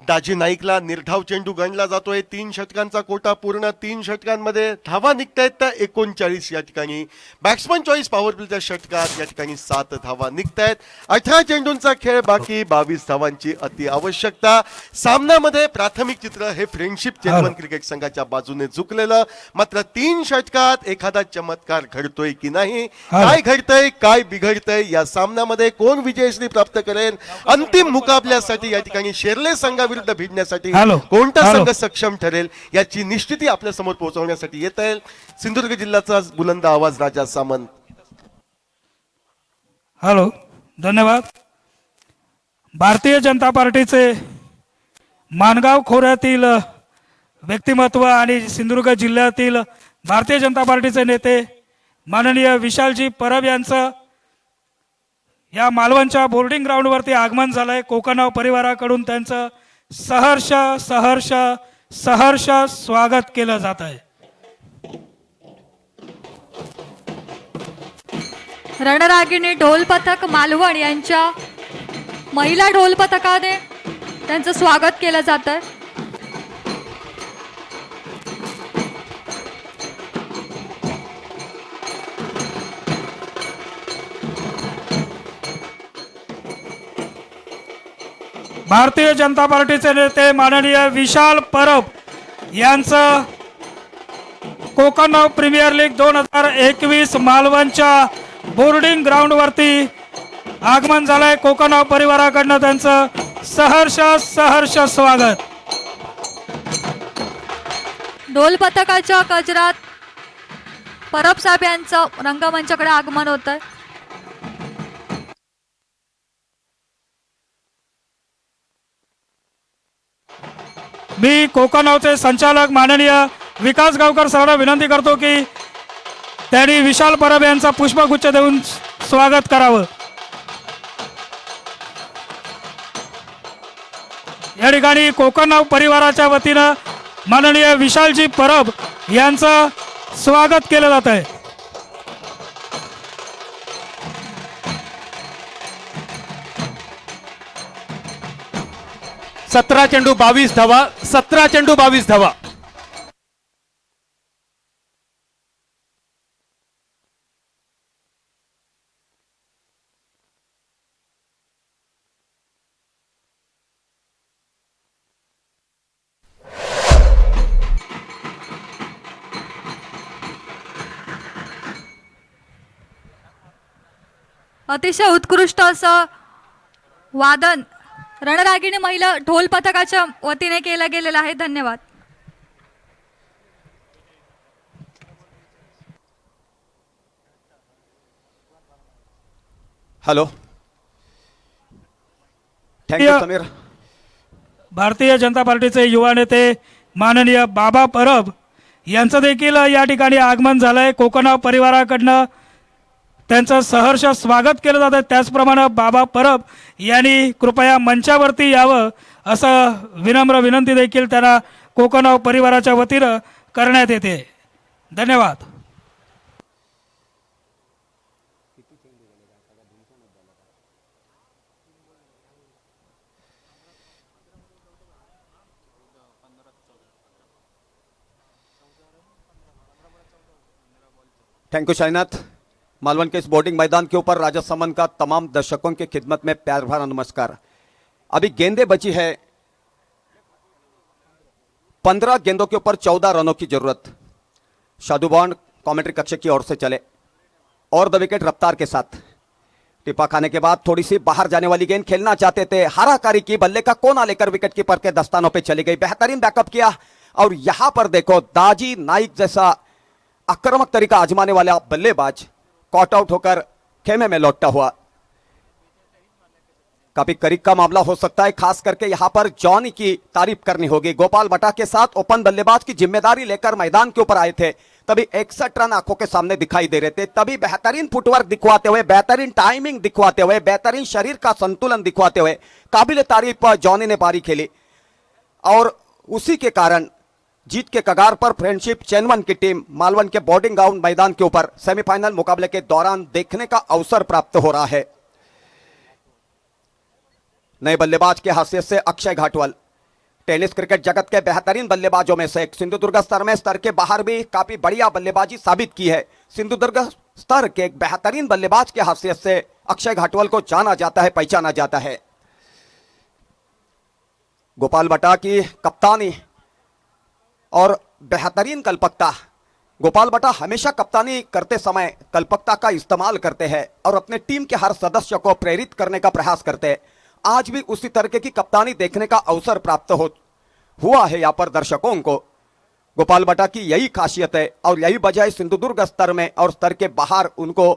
दाजी नाईकला निर्धाव चेंडू गणला जातोय. 3 षटकांचा कोटा पूर्ण. 3 षटकांमध्ये धावा निघतायत त्या 39 या ठिकाणी. बॅट्समन चॉईस पॉवर प्लेच्या षटकात या ठिकाणी 7 धावा निघतायत. 18 चेंडूंचा खेळ बाकी. 22 धावांची अति आवश्यकता. सामन्यामध्ये प्राथमिक चित्र हे फ्रेंडशिप चेन्नवन क्रिकेट संघाच्या बाजूने झुकलेलं. मात्र 3 षटकात एखादा चमत्कार घडतोय की नाही, काय घडतंय काय बिघडतंय या सामन्यामध्ये, कोण विजयश्री प्राप्त करेल, अंतिम मुकाबल्यासाठी या ठिकाणी शेरले संघ विरुद्ध भिडण्यासाठी कोणता संघ सक्षम ठरेल याची निश्चिती आपल्या समोर पोहोचवण्यासाठी येत आहे सिंधुदुर्ग जिल्ह्याचा बुलंद आवाज राजा सामंत. हॅलो, धन्यवाद. भारतीय जनता पार्टीचे माणगाव खोऱ्यातील व्यक्तिमत्व आणि सिंधुदुर्ग जिल्ह्यातील भारतीय जनता पार्टीचे नेते माननीय विशालजी परब यांचं या मालवणच्या बोर्डिंग ग्राउंडवरती आगमन झालंय. कोकणराव परिवाराकडून त्यांचं सहर्ष सहर्ष सहर्ष स्वागत केलं जात आहे. रणरागिणी ढोल पथक मालवण यांच्या महिला ढोल पथकाने त्यांचं स्वागत केलं जात आहे. भारतीय जनता पार्टीचे नेते माननीय विशाल परब यांचं कोकणराव प्रीमियर लीग 2021 मालवणच्या बोर्डिंग ग्राउंडवरती आगमन झालंय. कोकणराव परिवाराकडनं त्यांचं सहर्ष सहर्ष स्वागत. ढोल पथकाच्या गजरात परब साहेब यांचं रंगमंचाकडे आगमन होत आहे. मी कोकणरावचे संचालक माननीय विकास गावकर सरांना विनंती करतो की त्यांनी विशाल परब यांचा पुष्पगुच्छ देऊन स्वागत करावं. या ठिकाणी कोकणराव परिवाराच्या वतीनं माननीय विशालजी परब यांचं स्वागत केलं जात आहे. सतरा चेंडू 22 धावा. 17 चेंडू 22 धावा. अतिशय उत्कृष्ट असं वादन रणरागिणी महिला ढोल पथकाच्या वतीने केलं गेलेलं आहे. धन्यवाद. Hello, thank you Sameer. भारतीय जनता पार्टीचे युवा नेते माननीय बाबा परब यांचं देखील या ठिकाणी आगमन झालंय. कोकणराव परिवाराकडनं त्यांचं सहर्ष स्वागत केलं जातं. त्याचप्रमाणे बाबा परब यांनी कृपया मंचावरती यावं असं विनम्र विनंती देखील त्यांना कोकणराव परिवाराच्या वतीनं करण्यात येते. धन्यवाद. Thank you Sainath. मालवण के इस बोर्डिंग मैदान के ऊपर राजसमंद का तमाम दर्शकों की खिदमत में प्यार भरा नमस्कार. अभी गेंदें बची है 15 गेंदों के ऊपर 14 रनों की जरूरत. शादू बॉन्ड कमेंट्री कक्ष की ओर से चले और द विकेट रफ्तार के साथ. टिप्पा खाने के बाद थोड़ी सी बाहर जाने वाली गेंद खेलना चाहते थे, हाराकारी की, बल्ले का कोना लेकर विकेट कीपर के दस्तानों पे चली गई. बेहतरीन बैकअप किया और यहां पर देखो दाजी नाइक जैसा आक्रामक तरीका आजमाने वाला बल्लेबाज कॉट आउट होकर खेमे में लौटता हुआ. काफी करीब का मामला हो सकता है. खास करके यहां पर जॉनी की तारीफ करनी होगी. गोपाल भट्टा के साथ ओपन बल्लेबाज की जिम्मेदारी लेकर मैदान के ऊपर आए थे, तभी 61 रन आंखों के सामने दिखाई दे रहे थे. तभी बेहतरीन फुटवर्क दिखवाते हुए, बेहतरीन टाइमिंग दिखवाते हुए, बेहतरीन शरीर का संतुलन दिखवाते हुए काबिल तारीफ जॉनी ने पारी खेली और उसी के कारण जीत के कगार पर फ्रेंडशिप चेनवन की टीम मालवण के बोर्डिंग ग्राउंड मैदान के ऊपर सेमीफाइनल मुकाबले के दौरान देखने का अवसर प्राप्त हो रहा है. नए बल्लेबाज के हैसियत से अक्षय घाटवाल टेनिस क्रिकेट जगत के बेहतरीन बल्लेबाजों में से एक. सिंधुदुर्ग स्तर में, स्तर के बाहर भी काफी बढ़िया बल्लेबाजी साबित की है. सिंधुदुर्ग स्तर के एक बेहतरीन बल्लेबाज के हैसियत से अक्षय घाटवाल को जाना जाता है, पहचाना जाता है. गोपाल भट्टा की कप्तानी और बेहतरीन कल्पकता. गोपाल भट्टा हमेशा कप्तानी करते समय कल्पकता का इस्तेमाल करते हैं और अपने टीम के हर सदस्य को प्रेरित करने का प्रयास करते हैं. आज भी उसी तरह की कप्तानी देखने का अवसर प्राप्त हुआ है यहाँ पर दर्शकों को. गोपाल भट्टा की यही खासियत है और यही वजह है सिंधुदुर्ग स्तर में और स्तर के बाहर उनको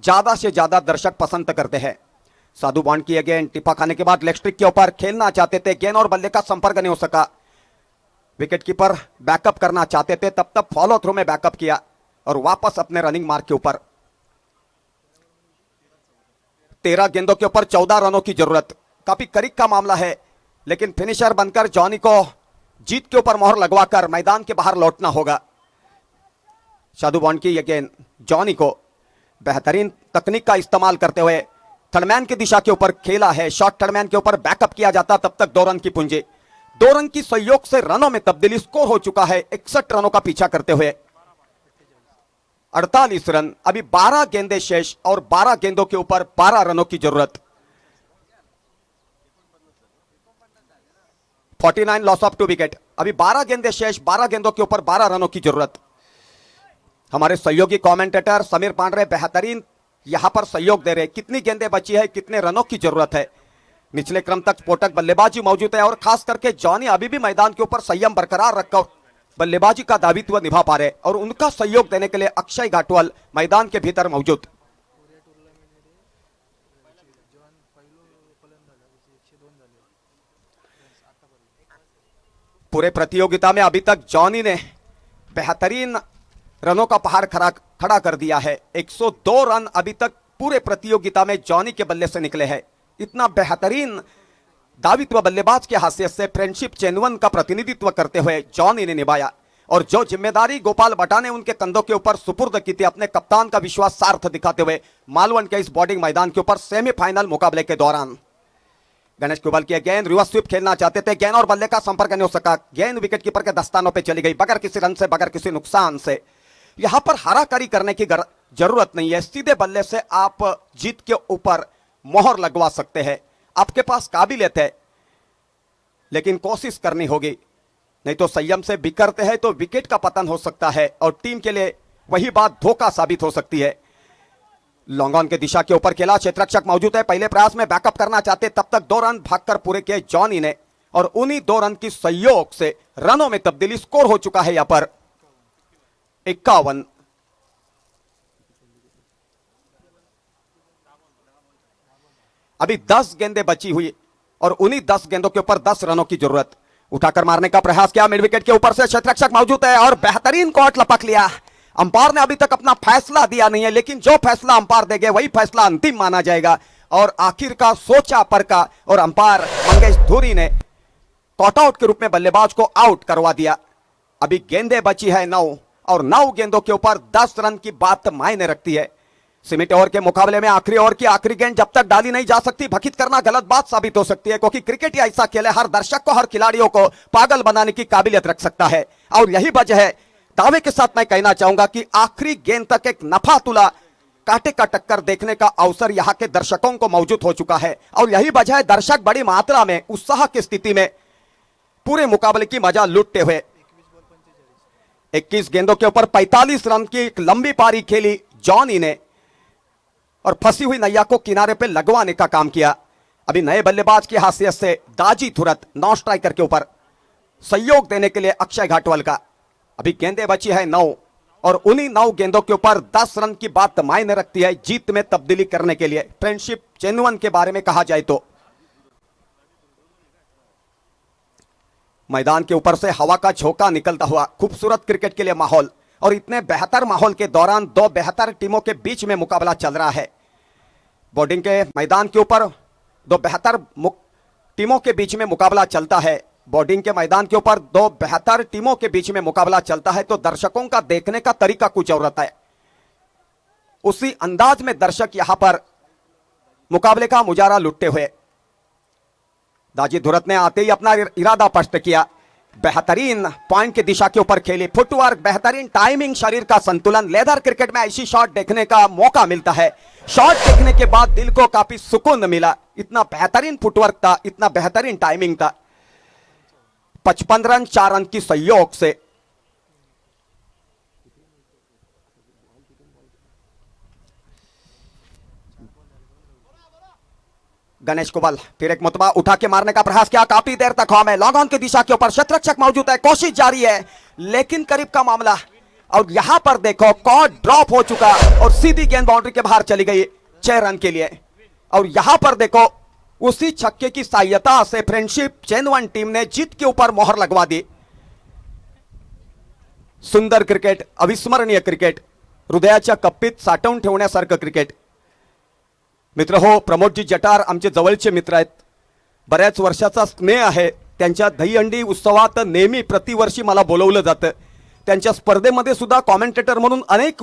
ज्यादा से ज्यादा दर्शक पसंद करते हैं. साधु बॉन्ड की गेंद टिप्पा खाने के बाद लेग स्ट्रिक के ऊपर खेलना चाहते थे, गेंद और बल्ले का संपर्क नहीं हो सका. विकेट कीपर बैकअप करना चाहते थे, तब तक फॉलो थ्रू में बैकअप किया और वापस अपने रनिंग मार्क के ऊपर. 13 गेंदों के ऊपर 14 रनों की जरूरत. काफी करीब का मामला है, लेकिन फिनिशर बनकर जॉनी को जीत के ऊपर मोहर लगवाकर मैदान के बाहर लौटना होगा. शादू बॉन्ड की यह गेंद जॉनी को बेहतरीन तकनीक का इस्तेमाल करते हुए थर्डमैन की दिशा के ऊपर खेला है. शॉर्ट थर्डमैन के ऊपर बैकअप किया जाता, तब तक 2 रन की पूंजी. 2 रन की सहयोग से रनों में तब्दीली. स्कोर हो चुका है 61 रनों का पीछा करते हुए 48 रन. अभी 12 गेंदें शेष और 12 गेंदों के ऊपर 12 रनों की जरूरत. 49 लॉस ऑफ 2 विकेट. अभी 12 गेंदें शेष, 12 गेंदों के ऊपर 12 रनों की जरूरत. हमारे सहयोगी कमेंटेटर समीर पांडे बेहतरीन यहां पर सहयोग दे रहे. कितनी गेंदें बची है, कितने रनों की जरूरत है. निचले क्रम तक स्फोटक बल्लेबाजी मौजूद है और खास करके जॉनी अभी भी मैदान के ऊपर संयम बरकरार रखकर बल्लेबाजी का दायित्व निभा पा रहे और उनका सहयोग देने के लिए अक्षय घाटवाल मैदान के भीतर मौजूद. पूरे प्रतियोगिता में अभी तक जॉनी ने बेहतरीन रनों का पहाड़ खड़ा कर दिया है. 102 रन अभी तक पूरे प्रतियोगिता में जॉनी के बल्ले से निकले हैं. इतना बेहतरीन दावित्व बल्लेबाज के हैसियत से फ्रेंडशिप चेनवन का प्रतिनिधित्व करते हुए जॉनी ने निभाया और जो जिम्मेदारी गोपाल भट्टा ने उनके कंधों के ऊपर सुपुर्द की थी, अपने कप्तान का विश्वास सार्थ दिखाते हुए मालवण के इस बोर्डिंग मैदान के ऊपर सेमीफाइनल मुकाबले के दौरान गणेश कुबल की गेंद रिवर्स स्वीप खेलना चाहते थे, गेंद और बल्ले का संपर्क नहीं हो सका. गेंद विकेट कीपर के दस्तानों पे चली गई बगैर किसी रन से, बगैर किसी नुकसान से. यहां पर हाराकारी करने की जरूरत नहीं है. सीधे बल्ले से आप जीत के ऊपर मोहर लगवा सकते हैं. आपके पास काबिलियत है, लेकिन कोशिश करनी होगी, नहीं तो संयम से बिखरते हैं तो विकेट का पतन हो सकता है और टीम के लिए वही बात धोखा साबित हो सकती है. लॉन्ग ऑन के दिशा के ऊपर खेला, क्षेत्ररक्षक मौजूद है. पहले प्रयास में बैकअप करना चाहते, तब तक 2 रन भागकर पूरे किए जॉनी ने और उन्हीं 2 रन की सहयोग से रनों में तब्दीली. स्कोर हो चुका है यहां पर 51. अभी 10 गेंदें बची हुई और उन्हीं 10 गेंदों के ऊपर 10 रनों की जरूरत. उठाकर मारने का प्रयास किया, मिड विकेट के ऊपर से क्षेत्ररक्षक मौजूद है और बेहतरीन कॉट लपक लिया. अंपायर ने अभी तक अपना फैसला दिया नहीं है, लेकिन जो फैसला अंपायर देंगे वही फैसला अंतिम माना जाएगा। और आखिर का सोचा परका और अंपायर मंगेश धूरी ने कॉटआउट के रूप में बल्लेबाज को आउट करवा दिया। अभी गेंदें बची है 9 और 9 गेंदों के ऊपर 10 रन की बात मायने रखती है। सीमित ओवर के मुकाबले में आखिरी ओवर की आखिरी गेंद जब तक डाली नहीं जा सकती, भकित करना गलत बात साबित हो सकती है, क्योंकि क्रिकेट ही ऐसा खेल है, हर दर्शक को, हर खिलाड़ियों को पागल बनाने की काबिलियत रख सकता है। और यही वजह है, दावे के साथ मैं कहना चाहूंगा कि आखिरी गेंद तक एक नफा तुला कांटे का टक्कर देखने का अवसर यहां के दर्शकों को मौजूद हो चुका है। और यही वजह है, दर्शक बड़ी मात्रा में उत्साह की स्थिति में पूरे मुकाबले की मजा लूटते हुए 21 गेंदों के ऊपर 45 रन की एक लंबी पारी खेली जॉनी ने और फंसी हुई नैया को किनारे पे लगवाने का काम किया। अभी नए बल्लेबाज की हैसियत से दाजी थुरत नॉन स्ट्राइकर के ऊपर सहयोग देने के लिए अक्षय घाटवल का। अभी गेंदें बची है 9 और उन्हीं 9 गेंदों के ऊपर 10 रन की बात मायने रखती है जीत में तब्दीली करने के लिए। फ्रेंडशिप जेन्युइन के बारे में कहा जाए तो मैदान के ऊपर से हवा का झोंका निकलता हुआ खूबसूरत क्रिकेट के लिए माहौल, और इतने बेहतर माहौल के दौरान 2 बेहतर टीमों के बीच में मुकाबला चल रहा है। बोर्डिंग के मैदान के ऊपर 2 बेहतर टीमों के बीच में मुकाबला चलता है। बोर्डिंग के मैदान के ऊपर 2 बेहतर टीमों के बीच में मुकाबला चलता है तो दर्शकों का देखने का तरीका कुछ और रहता है। उसी अंदाज में दर्शक यहां पर मुकाबले का मुजारा लुटते हुए दाजी धुरत ने आते ही अपना इरादा स्पष्ट किया। बेहतरीन पॉइंट की दिशा के ऊपर खेली, फुटवर्क, बेहतरीन टाइमिंग, शरीर का संतुलन। लेदर क्रिकेट में ऐसी शॉट देखने का मौका मिलता है। शॉट देखने के बाद दिल को काफी सुकून मिला। इतना बेहतरीन फुटवर्क था, इतना बेहतरीन टाइमिंग था। 55 रन 4 रन की सहयोग से गणेश कुबल फिर एक मुतबा उठा के मारने का प्रयास किया, काफी देर तक हवा में लॉन्ग ऑन की दिशा के ऊपर शतरक्षक मौजूद है, कोशिश जारी है लेकिन करीब का मामला। और यहां पर देखो कॉर्ड ड्रॉप हो चुका और सीधी गेंद बाउंड्री के बाहर चली गई 6 रन के लिए। और यहां पर देखो उसी छक्के की सहायता से फ्रेंडशिप जेन्युइन टीम ने जीत के ऊपर मोहर लगवा दी। सुंदर क्रिकेट, अविस्मरणीय क्रिकेट, हृदयाच्या कप्पीत साठवून ठेवण्यासारखं क्रिकेट। मित्र हो, प्रमोदजी जटार आमचे जवळचे मित्र आहेत, बऱ्याच वर्षाचा स्नेह आहे त्यांच्या। दहीहंडी उत्सवात नेहमी प्रतिवर्षी मला बोलवलं जातं। त्यांच्या स्पर्धेमध्ये सुद्धा कॉमेंटेटर म्हणून अनेक